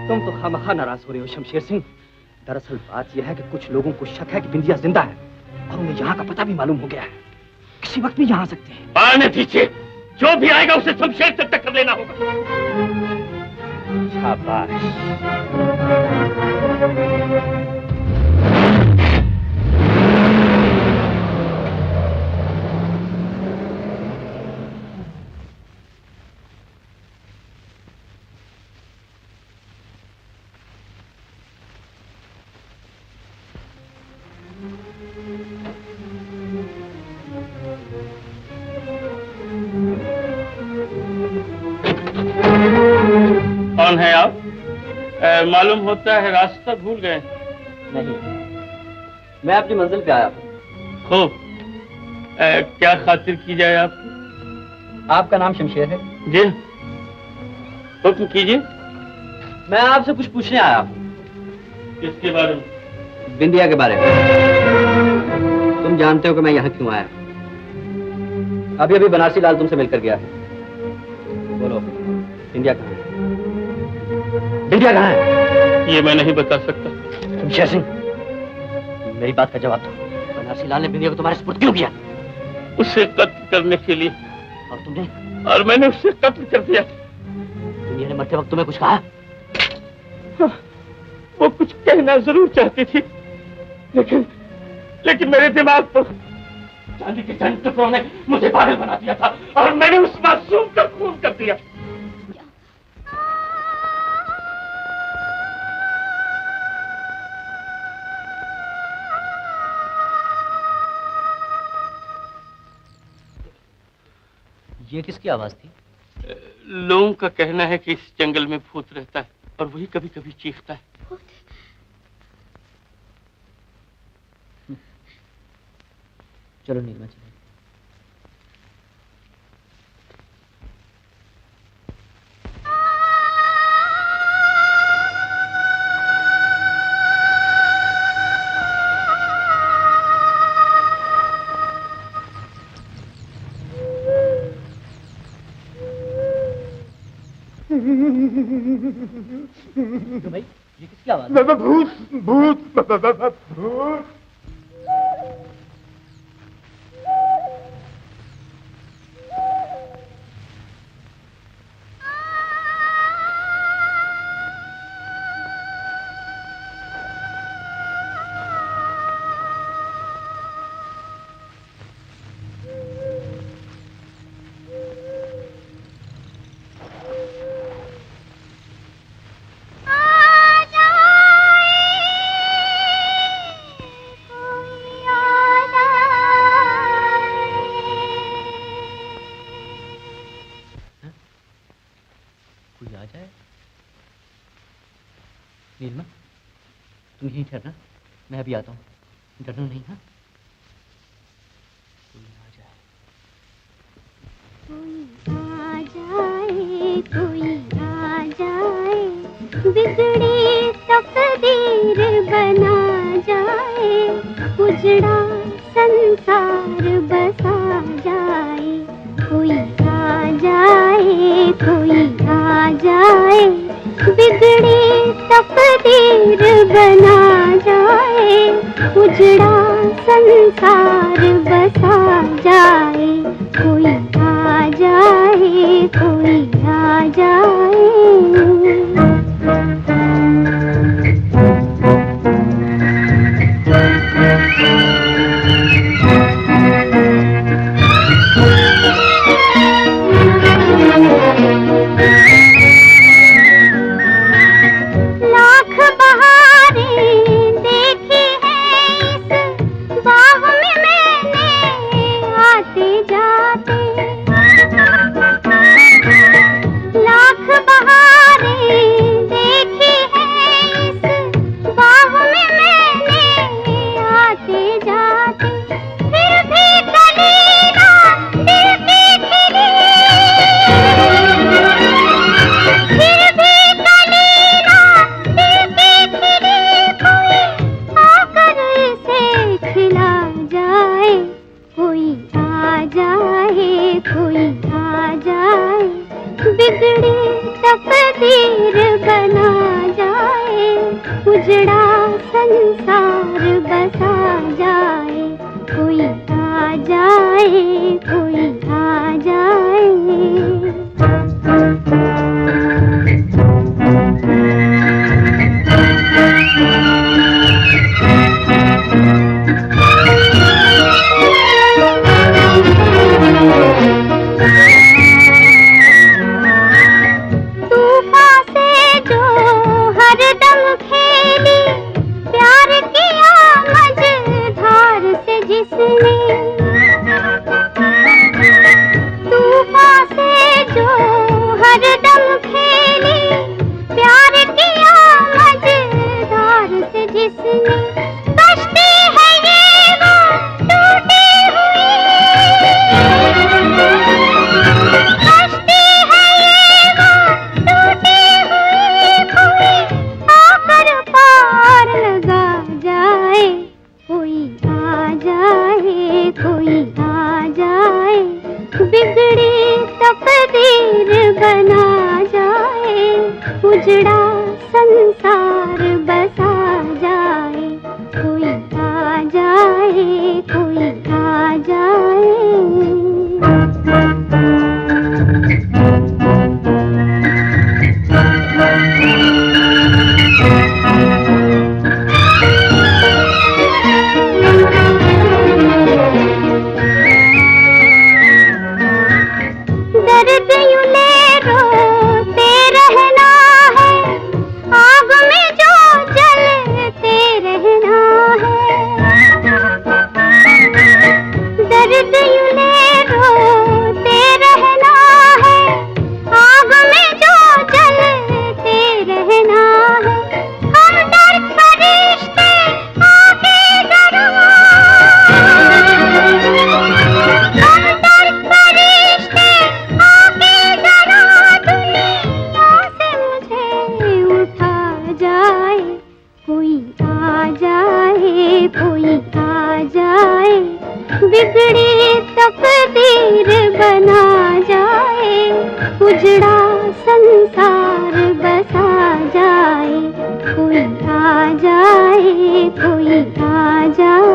तुम तो खामखा नाराज हो रहे हो शमशेर सिंह। दरअसल बात यह है कि कुछ लोगों को शक है कि बिंदिया जिंदा है और उन्हें यहाँ का पता भी मालूम हो गया है। किसी वक्त भी यहाँ आ सकते हैं। आने दीजिए, जो भी आएगा उसे शमशेर से टक्कर लेना होगा। शाबाश। कौन है आप? मालूम होता है रास्ता भूल गए। नहीं, मैं अपनी मंजिल पे आया हूँ। खूब। क्या खातिर की जाए आप? आपका नाम शमशेर है? जी। हुक्म कीजिए। मैं आपसे कुछ पूछने आया हूँ। किसके बारे में? बिंदिया के बारे में। तुम जानते हो कि मैं यहाँ क्यों आया? अभी अभी बनारसी लाल तुमसे मिलकर गया है। बोलो, बिंदिया कहाँ है? बिंदिया कहाँ है? ये मैं नहीं बता सकता। शमशेर सिंह, मेरी बात का जवाब दो। बनारसी लाल ने बिंदिया को तुम्हारे सुपुर्द क्यों किया? उसे कत्ल करने के लिए। और तुमने? और मैंने उसे कत्ल कर दिया। दुनिया ने मरते वक्त तुम्हें कुछ कहा? वो कुछ कहना जरूर चाहती थी, लेकिन मेरे दिमाग पर चांदी के चंद टुकड़ों ने मुझे पागल बना दिया था और मैंने उस मासूम का खून कर दिया। ये किसकी आवाज थी? लोगों का कहना है कि इस जंगल में भूत रहता है और वही कभी कभी चीखता है। चलो नीलमा, चलो। भाई, ये किसकी आवाज? भूत भूत भूत। नीलमा, तुम यहीं ठहरना, मैं अभी आता हूँ। डरना नहीं, हाँ? कोई आ जाए, कोई आ जाए, बिगड़ी तकदीर बना जाए, उजड़ा संसार बसा जाए, कोई आ जाए, कोई आ जाए, बिगड़ी तकदीर बना जाए, उजड़ा संसार बसा जाए, कोई आ जाए, कोई आ जाए। लाख बहारें देखी हैं इस बाग में मैंने आते जाते, लाख बहारें देखी हैं इस बाग में मैंने आते जाते, फिर भी कली ना दिल की खिली, फिर भी कली ना दिल की खिली, कोई आकर इसे खिला जाए, कोई आ जाए, कोई आ जाए, बिगड़ी तकदीर बना जाए, उजड़ा संसार बसा जाए, कोई आ जाए, कोई आ जाए। तूफान से जो हरदम खेली, प्यार किया मझधार से जिसने, बिगड़ी तकदीर बना जाए, उजड़ा संसार बसा जाए, कोई आ जाए, कोई आ जाए। दर्द यूं ले रोते रहना है, आग में जो जलते रहना है। दर्द यूं ले रोते रहना है, आग में जो जलते रहना है। हम दर्द फरिश्ते आके जरा, हम दर्द फरिश्ते आके जरा दुनिया से मुझे उठा जाए, कोई आ जाए, कोई आ जाए। बिगड़ी तकदीर बना जाए, उजड़ा संसार बसा जाए, कोई आ जाए, कोई आ जाए।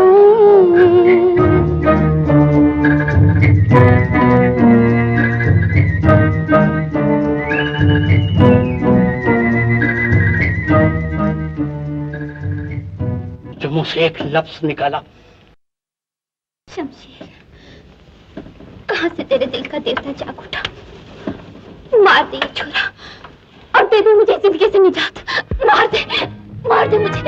जो मुंह से एक लफ्ज निकाला। शमशेर, कहां से तेरे दिल का देवता जाग उठा? मार दे ये छुरा और दे दे मुझे जिंदगी से निजात। मार दे मुझे।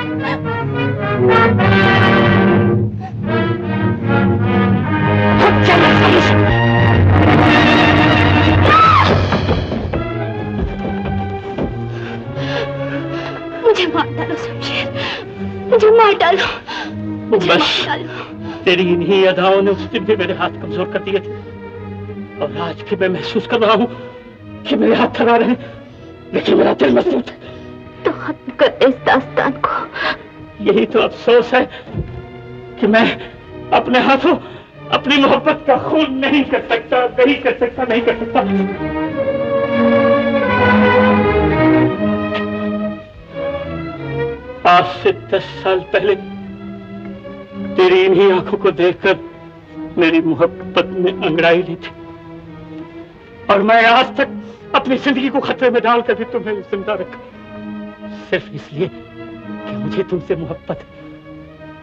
मुझे मार डालो शमशेर, मुझे मार डालो, मुझे मार डालो। तेरी इन्हीं अदाओं ने उस दिन भी मेरे हाथ कमजोर कर दिए थे, और आज भी मैं महसूस कर रहा हूँ कि मेरे हाथ थरा रहे, लेकिन मेरा दिल मजबूत है। तो खत्म कर दे इस दास्तान को। यही तो अफसोस है कि मैं अपने हाथों अपनी मोहब्बत का खून नहीं कर सकता, नहीं कर सकता, नहीं कर सकता। आज से 10 साल पहले तेरी इन्हीं आंखों को देखकर मेरी मोहब्बत ने अंगड़ाई ली थी, और मैं आज तक अपनी जिंदगी को खतरे में डालकर भी तुम्हें जिंदा रखा, सिर्फ इसलिए कि मुझे तुमसे मोहब्बत है।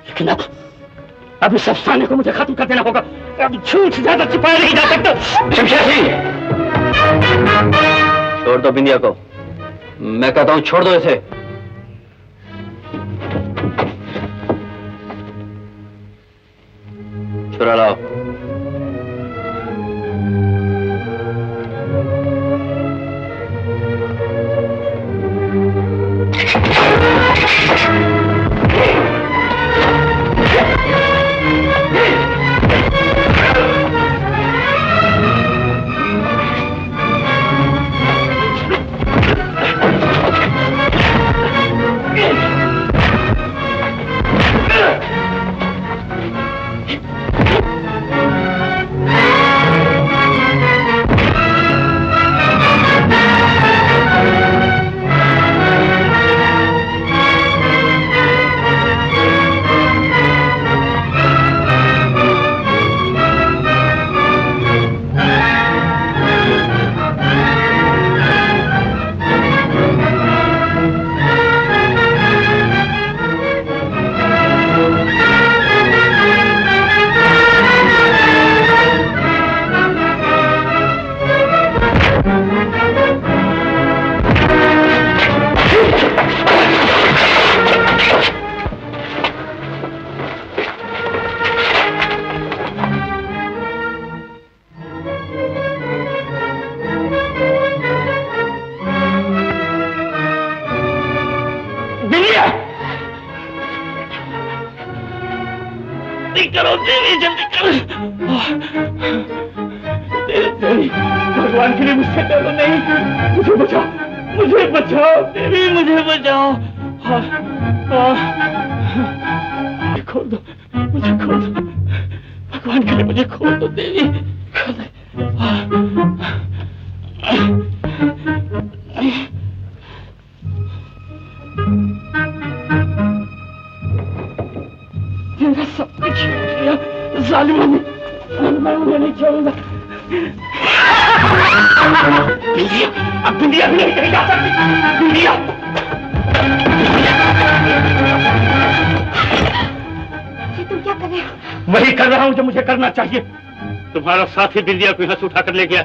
लेकिन अब इस अफसाने को मुझे खत्म कर देना होगा। अब झूठ ज्यादा छिपाया नहीं जा सकता। शमशेर सिंह, छोड़ दो बिंदिया को। मैं कहता हूं छोड़ दो इसे। छुरा लाओ। भगवान के लिए मुझसे डरो नहीं। मुझे बचाओ, मुझे बचाओ देवी, मुझे बचाओ। मुझे खोल दो, मुझे खोल दो, भगवान के लिए मुझे खोल दो देवी, खोल दो। मेरा सब कुछ छीन लिया जालिमों ने, मैं उन्हें नहीं छोड़ूंगा। बिंदिया, अब बिंदिया भी नहीं कहीं जा सकती। बिंदिया, तुम क्या कर रहे हो? वही कर रहा हूँ जो मुझे करना चाहिए। तुम्हारा साथी बिंदिया को यहाँ से उठा कर ले गया।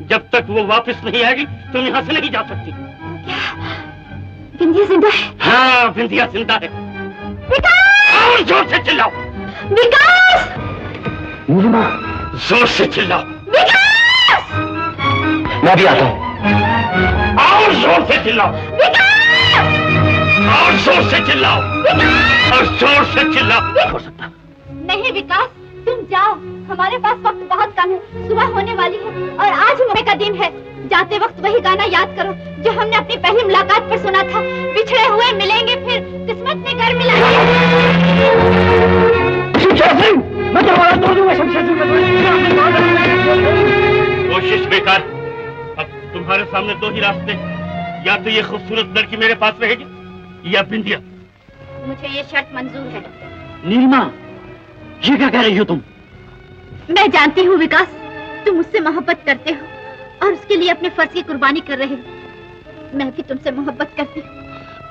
जब तक वो वापस नहीं आएगी तुम यहाँ से नहीं जा सकती। क्या बिंदिया जिंदा है? हाँ, बिंदिया जिंदा है। विकास! और जोर से चिल्लाओ। विकास! नीलिमा, जोर से चिल्लाओ। विकास! मैं भी आता हूँ। और जोर से चिल्लाओ। विकास! और जोर से चिल्लाओ। और जोर से चिल्लाओ। हो सकता नहीं विकास, तुम जाओ, हमारे पास वक्त बहुत कम है, सुबह होने वाली है और आज मौके का दिन है। जाते वक्त वही गाना याद करो जो हमने अपनी पहली मुलाकात पर सुना था, बिछड़े हुए मिलेंगे फिर, किस्मत ने घर मिलाएंगे। मैं तुम्हारा तोड़ दूंगा शमशेर सिंह। कोशिश बेकार। अब तुम्हारे सामने दो ही रास्ते, या तो ये खूबसूरत लड़की मेरे पास रहेगी या बिंदिया। मुझे ये शर्त मंजूर है। नीलिमा, ये क्या कह रही हो तुम? मैं जानती हूँ विकास, तुम मुझसे मोहब्बत करते हो और उसके लिए अपने फर्ज की कुर्बानी कर रहे हो। मैं भी तुमसे मोहब्बत करती हूँ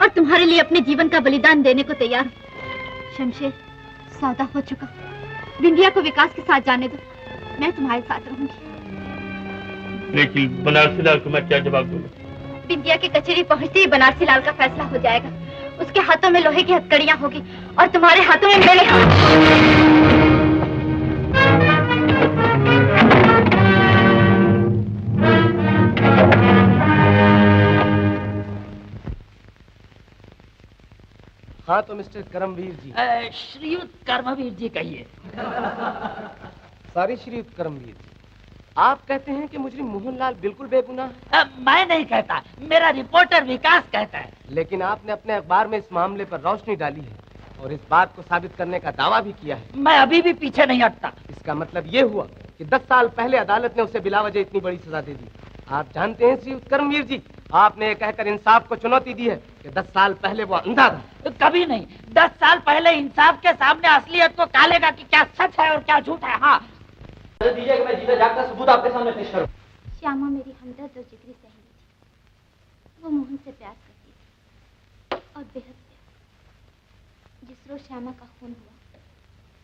और तुम्हारे लिए अपने जीवन का बलिदान देने को तैयार हूँ। शमशेर, सौदा हो चुका, बिंदिया को विकास के साथ जाने दो, मैं तुम्हारे साथ रहूंगी। लेकिन बनारसी लाल को मैं क्या जवाब दूंगा? बिंदिया की कचहरी पहुंचते ही बनारसी लाल का फैसला हो जाएगा। उसके हाथों में लोहे की हथकड़ियां होगी और तुम्हारे हाथों में मेरे हाथ। हाँ तो मिस्टर करमवीर जी। श्रीयुत कर्मवीर जी कहिए। सॉरी श्रीयुत करमवीर जी, आप कहते हैं कि मुजरिम मोहनलाल बिल्कुल बेगुनाह है? मैं नहीं कहता, मेरा रिपोर्टर विकास कहता है। लेकिन आपने अपने अखबार में इस मामले पर रोशनी डाली है और इस बात को साबित करने का दावा भी किया है। मैं अभी भी पीछे नहीं हटता। इसका मतलब ये हुआ कि 10 साल पहले अदालत ने उसे बिलावजह इतनी बड़ी सजा दे दी। आप जानते हैं श्रीयुत करमवीर जी, आपने ये कहकर इंसाफ को चुनौती दी है कि 10 साल पहले वो अंधा था। कभी नहीं। 10 साल पहले इंसाफ के सामने असलियत को कालेगा कि क्या सच है और क्या झूठ है। हाँ दीजिए कि मैं जीता जागता सबूत आपके सामने पेश करूं। श्यामा मेरी हमदर्द और जिगरी सहेली थी। वो मोहन से प्यार करती थी और बेहद प्यार। जिस रोज श्यामा का खून हुआ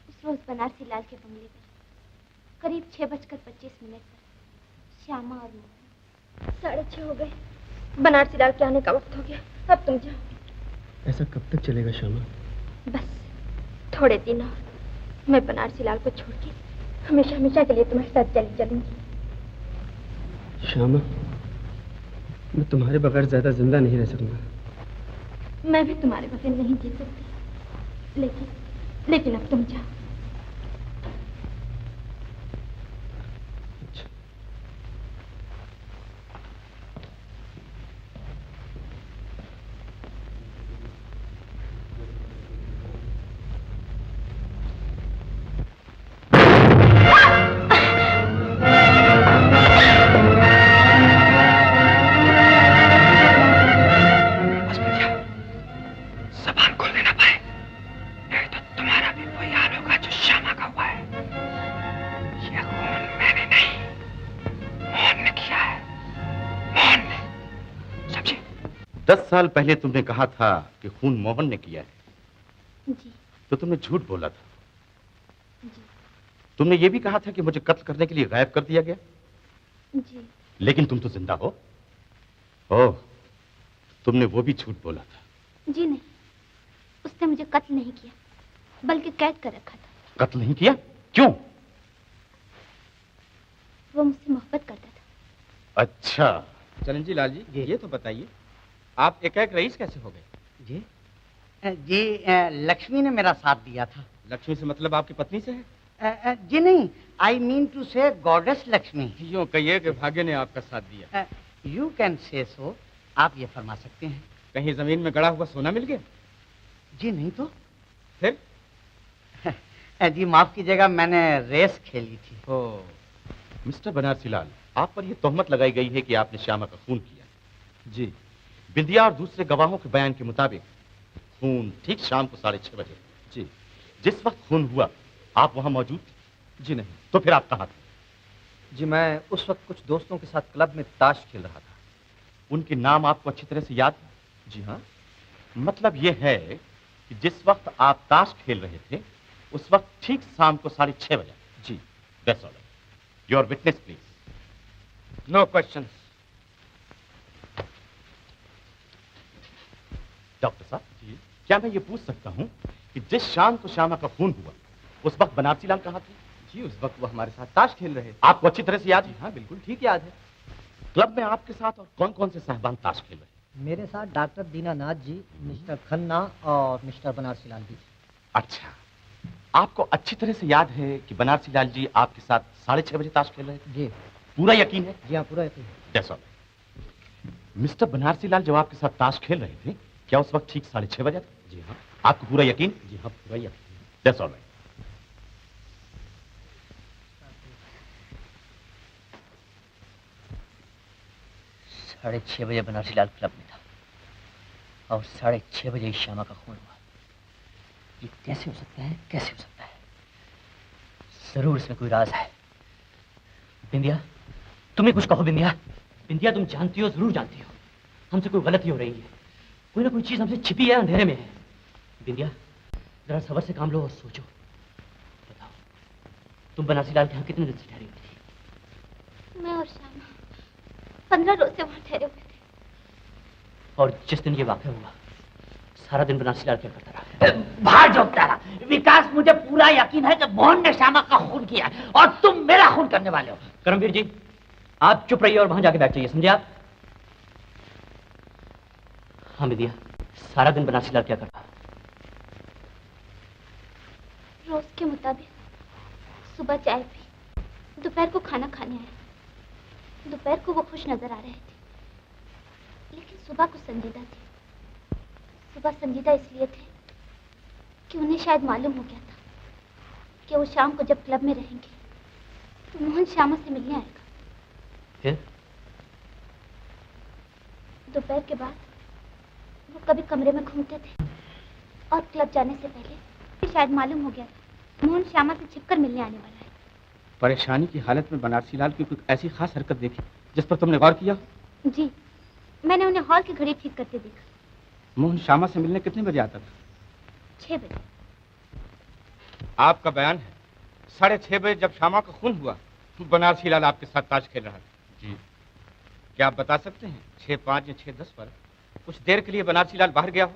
उस रोज बनारसी लाल के बंगले पर करीब 6:25 पर श्यामा और मोहन 6:30 हो गए। बनारसी लाल के आने का वक्त हो गया, अब तुम जाओ। ऐसा कब तक चलेगा श्यामा? बस थोड़े दिन और, मैं बनारसी लाल को छोड़ के हमेशा हमेशा के लिए तुम्हारे साथ चली चलूंगी। श्यामा, मैं तुम्हारे बगैर ज्यादा जिंदा नहीं रह सकूंगा। मैं भी तुम्हारे बगैर नहीं जी सकती, लेकिन अब तुम जाओ। साल पहले तुमने कहा था कि खून मोहन ने किया है। जी। तो तुमने झूठ बोला था। जी। तुमने ये भी कहा था कि मुझे कत्ल करने के लिए गायब कर दिया गया। जी। लेकिन तुम तो जिंदा हो। ओह, तुमने वो भी झूठ बोला था। जी नहीं, उसने मुझे कत्ल नहीं किया, बल्कि कैद कर रखा था। कत्ल नहीं किया? क्यों? वो मुझसे मोहब्बत करता था। अच्छा। चरणजी लाल जी, ये तो बताइए, आप एकाएक रईस कैसे हो गए? जी लक्ष्मी ने मेरा साथ दिया था। लक्ष्मी से मतलब आपकी पत्नी से है? जी नहीं, आई मीन टू से गॉडेस लक्ष्मी। यूं कहिए कि भाग्य ने आपका साथ दिया। यू कैन से सो, आप ये फरमा सकते हैं। कहीं जमीन में गड़ा हुआ सोना मिल गया? जी नहीं तो फिर? जी माफ कीजिएगा, मैंने रेस खेली थी। ओ, मिस्टर बनारसीलाल, आप पर यह तोहमत लगाई गई है कि आपने श्यामा का खून किया। जी। बिंदिया और दूसरे गवाहों के बयान के मुताबिक खून ठीक शाम को 6:30 बजे। जी। जिस वक्त खून हुआ आप वहां मौजूद थे? जी नहीं। तो फिर आप कहाँ थे? जी मैं उस वक्त कुछ दोस्तों के साथ क्लब में ताश खेल रहा था। उनके नाम आपको अच्छी तरह से याद है? जी हाँ। मतलब यह है कि जिस वक्त आप ताश खेल रहे थे उस वक्त ठीक शाम को 6:30 बजे। जी। That's all. Your witness please. No question. Doctor साहब जी, क्या मैं ये पूछ सकता हूँ कि जिस शाम को श्यामा का खून हुआ उस वक्त बनारसीलाल कहाँ थे? जी उस वक्त वो हमारे साथ ताश खेल रहे थे। आपको अच्छी तरह से याद है? हाँ बिल्कुल ठीक याद है। क्लब में आपके साथ और कौन कौन से साहबान ताश खेल रहे? मेरे साथ डॉक्टर दीनानाथ जी, मिस्टर खन्ना और मिस्टर बनारसीलाल भी। अच्छा, आपको अच्छी तरह से याद है कि बनारसीलाल जी आपके साथ 6:30 बजे ताश खेल रहे थे? जी। पूरा यकीन है? जी हाँ, पूरा यकीन है। That's all. मिस्टर बनारसीलाल जब आपके साथ ताश खेल रहे थे क्या उस वक्त ठीक 6:30 बजे थे? जी हाँ। आपको पूरा यकीन? जी हाँ पूरा यकीन। That's all. 6:30 बजे बनारसीलाल क्लब में था और 6:30 बजे श्यामा का खून हुआ। ये कैसे हो सकता है? कैसे हो सकता है? जरूर इसमें कोई राज है। बिंदिया, तुम ही कुछ कहो। बिंदिया, बिंदिया तुम जानती हो, जरूर जानती हो, हमसे कोई गलती हो रही है। कोई ना कोई चीज हमसे छिपी है, अंधेरे में है। बिंदिया, जरा सबर से काम लो और सोचो। बताओ, तुम बनारसीलाल के यहाँ कितने दिन से ठहरी हुई थी? मैं और श्यामा 15 रोज से वहां ठहरे हुए थे। और जिस दिन ये वाक़या हुआ सारा दिन बनारसीलाल क्या करता रहा? बाहर जोतता रहा। विकास, मुझे पूरा यकीन है कि मोहन ने श्यामा का खून किया है और तुम मेरा खून करने वाले हो। करमवीर जी, आप चुप रहिए और वहां जाके बैठ जाइए, समझे आप? हाँ बिंदिया, सारा दिन बनारसीलाल क्या करता? रोज के मुताबिक सुबह चाय पी, दोपहर को खाना खाने आए। दोपहर को वो खुश नजर आ रहे थे, लेकिन सुबह को संजीदा थे। सुबह संजीदा इसलिए थे कि उन्हें शायद मालूम हो गया था कि वो शाम को जब क्लब में रहेंगे तो मोहन श्यामा से मिलने आएगा। फिर दोपहर के बाद वो कभी कमरे में घूमते थे और क्लब जाने से पहले शायद मालूम हो गया था मोहन श्यामा से छिपकर मिलने आने वाला है। परेशानी की हालत में बनारसीलाल की कोई ऐसी खास हरकत देखी जिस पर तुमने गौर किया? जी, मैंने उन्हें हॉल की घड़ी ठीक करते देखा। मोहन श्यामा से मिलने कितने बजे आता था? 6 बजे। आपका बयान है 6:30 बजे जब श्यामा का खून हुआ बनारसीलाल आपके साथ ताश खेल रहा था। जी। क्या आप बता सकते हैं 6:05 या 6:10 पर कुछ देर के लिए बनारसीलाल बाहर गया हो?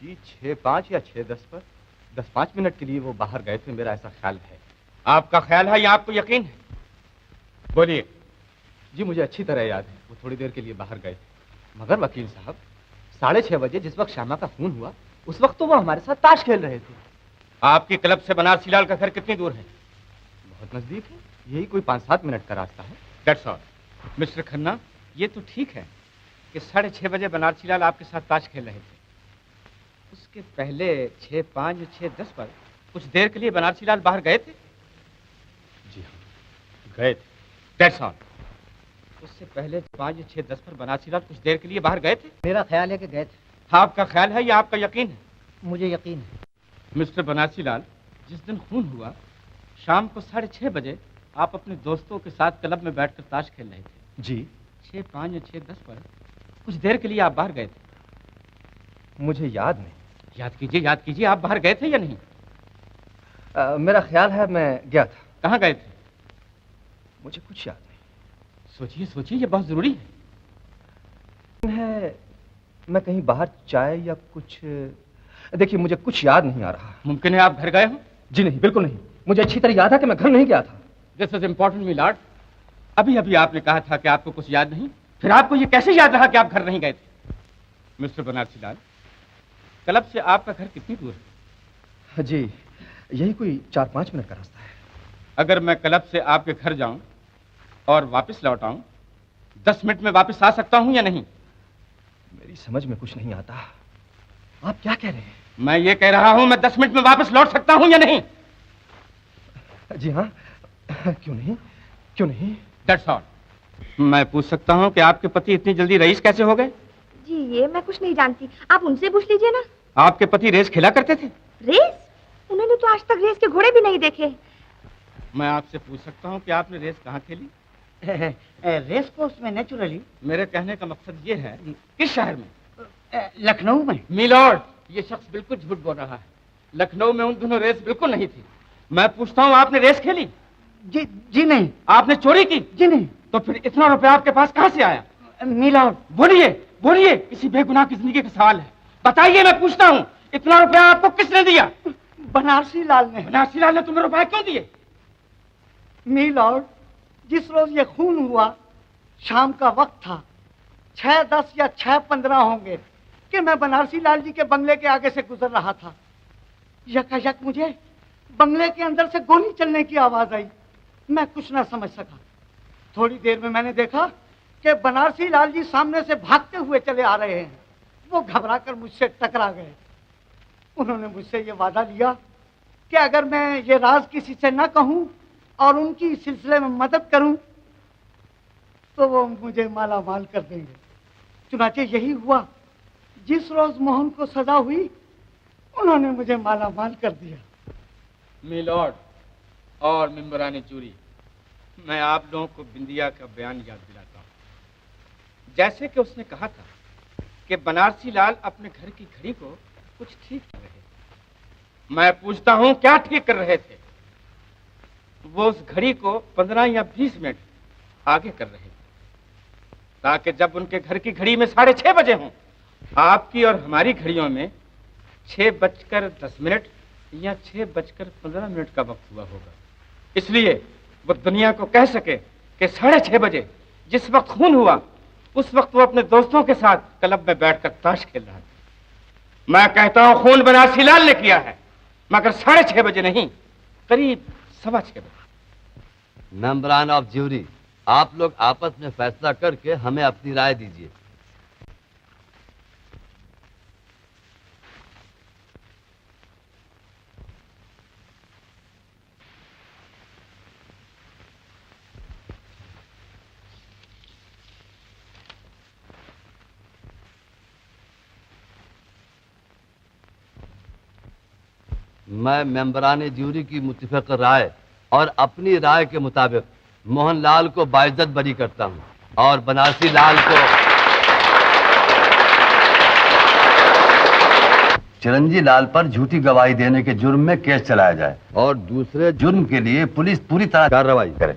जी 6:05 या 6:10 पर 10-5 मिनट के लिए वो बाहर गए थे, मेरा ऐसा ख्याल है। आपका ख्याल है या आपको यकीन है? बोलिए। जी मुझे अच्छी तरह याद है, वो थोड़ी देर के लिए बाहर गए थे। मगर वकील साहब, 6:30 बजे जिस वक्त श्यामा का खून हुआ उस वक्त तो वो हमारे साथ ताश खेल रहे थे। आपकी क्लब से बनारसीलाल का घर कितनी दूर है? बहुत नजदीक है, यही कोई 5-7 मिनट का रास्ता है। That's all. मिस्टर खन्ना, ये तो ठीक है कि 6:30 बजे बनारसीलाल आपके साथ ताश खेल रहे थे। उसके पहले 6:05 या 6:10 पर कुछ देर के लिए बनारसीलाल बाहर गए थे? जी हाँ, गए थे। That's all. उससे पहले 5 या 6:10 पर बनारसीलाल कुछ देर के लिए बाहर गए थे? मेरा ख्याल है कि गए थे। आपका ख्याल है या आपका यकीन है? मुझे यकीन है। मिस्टर बनारसीलाल, जिस दिन खून हुआ शाम को 6:30 बजे आप अपने दोस्तों के साथ क्लब में बैठकर ताश खेल रहे थे। जी। 6:05 या 6:10 पर कुछ देर के लिए आप बाहर गए थे। मुझे याद नहीं। याद कीजिए, आप बाहर गए थे या नहीं? मेरा ख्याल है मैं गया था। कहाँ गए थे? मुझे कुछ याद नहीं। सोचिए, ये बहुत जरूरी है। मैं कहीं बाहर चाय या कुछ, देखिए मुझे कुछ याद नहीं आ रहा। मुमकिन है आप घर गए हो? जी नहीं, बिल्कुल नहीं। मुझे अच्छी तरह याद है कि मैं घर नहीं गया था। This is important me Lord. अभी आपने कहा था कि आपको कुछ याद नहीं, फिर आपको ये कैसे याद रहा कि आप घर नहीं गए थे? मिस्टर बनारसीलाल, क्लब से आपका घर कितनी दूर है? जी यही कोई 4-5 मिनट का रास्ता है। अगर मैं क्लब से आपके घर जाऊं और वापस लौट आऊं, 10 मिनट में वापस आ सकता हूं या नहीं? मेरी समझ में कुछ नहीं आता। आप क्या कह रहे हैं? मैं ये कह रहा हूं मैं 10 मिनट में वापस लौट सकता हूं या नहीं? जी हाँ, क्यों नहीं। क्यों नहीं? That's all. मैं पूछ सकता हूँ कि आपके पति इतनी जल्दी रईस कैसे हो गए? जी ये मैं कुछ नहीं जानती, आप उनसे पूछ लीजिए ना। आपके पति रेस खेला करते थे? रेस? उन्होंने तो आज तक रेस के घोड़े भी नहीं देखे। मैं आपसे पूछ सकता हूँ कि आपने रेस कहाँ खेली? रेस कोर्स में नेचुरली। मेरे कहने का मकसद ये है, किस शहर में? लखनऊ में। मिलॉर्ड, ये शख्स बिल्कुल झूठ बोल रहा है। लखनऊ में उन दोनों रेस बिल्कुल नहीं थी। मैं पूछता हूँ, आपने रेस खेली? जी नहीं। आपने चोरी की? जी नहीं। तो फिर इतना रुपया आपके पास कहाँ से आया? मिलॉर्ड। बोलिए बोलिए, इसी बेगुनाह की जिंदगी का सवाल है, बताइए, मैं पूछता हूँ, इतना रुपया आपको किसने दिया? बनारसी लाल ने। बनारसी लाल ने तुम्हें रुपया क्यों दिए? मिलॉर्ड, जिस रोज ये खून हुआ शाम का वक्त था, 6:10 या 6:15 होंगे कि मैं बनारसी लाल जी के बंगले के आगे से गुजर रहा था। यकायक मुझे बंगले के अंदर से गोली चलने की आवाज आई। मैं कुछ ना समझ सका। थोड़ी देर में मैंने देखा कि बनारसी लाल जी सामने से भागते हुए चले आ रहे हैं। वो घबराकर मुझसे टकरा गए। उन्होंने मुझसे ये वादा लिया कि अगर मैं ये राज किसी से न कहूं और उनकी इस सिलसिले में मदद करूं तो वो मुझे माला माल कर देंगे। चुनाचे यही हुआ। जिस रोज मोहन को सजा हुई उन्होंने मुझे माला माल कर दिया। मिलॉर्ड और मेंबराने चूरी, मैं आप लोगों को बिंदिया का बयान याद दिलाता हूँ। जैसे कि उसने कहा था कि बनारसी लाल अपने घर की घड़ी को कुछ ठीक कर रहे थे। मैं पूछता हूँ, क्या ठीक कर रहे थे? वो उस घड़ी को 15 या 20 मिनट आगे कर रहे थे, ताकि जब उनके घर की घड़ी में 6:30 बजे हों, आपकी और हमारी घड़ियों में 6:10 या 6:15 का वक्त हुआ होगा। इसलिए वो दुनिया को कह सके कि 6:30 बजे जिस वक्त खून हुआ, उस वक्त वो अपने दोस्तों के साथ क्लब में बैठकर ताश खेल रहा था। मैं कहता हूं खून बनारसी लाल ने किया है, मगर 6:30 बजे नहीं, करीब 6:15 बजे। मेंबरान ऑफ ज्यूरी, आप लोग आपस में फैसला करके हमें अपनी राय दीजिए। मैं मेंबरान ज्यूरी की मुत्तफिक राय और अपनी राय के मुताबिक मोहनलाल को बाइज्जत बरी करता हूं और बनारसी लाल को चिरंजी लाल पर झूठी गवाही देने के जुर्म में केस चलाया जाए और दूसरे जुर्म के लिए पुलिस पूरी तरह कार्रवाई करे।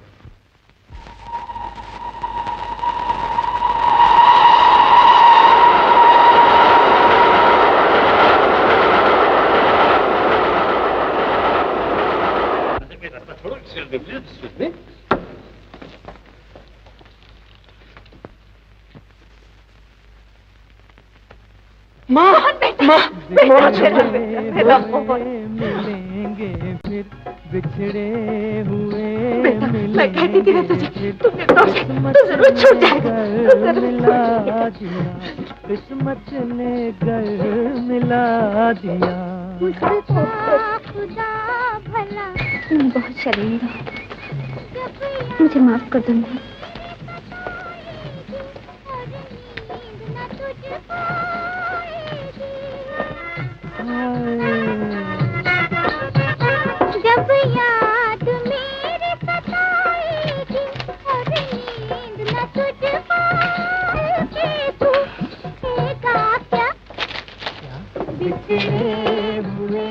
मिलेंगे फिर बिछड़े हुए मैं कहती थी ना तुझे, तुमने तो जरूर छूट जाएगा। किस्मत ने घर मिला दिया। खुदा भला तुम बहुत शर्मिंदा हो, मुझे माफ कर दो। जब याद मेरे सताएगी और नींद न तुझ पाएगी, तू कहेगा क्या बिछड़े हुए।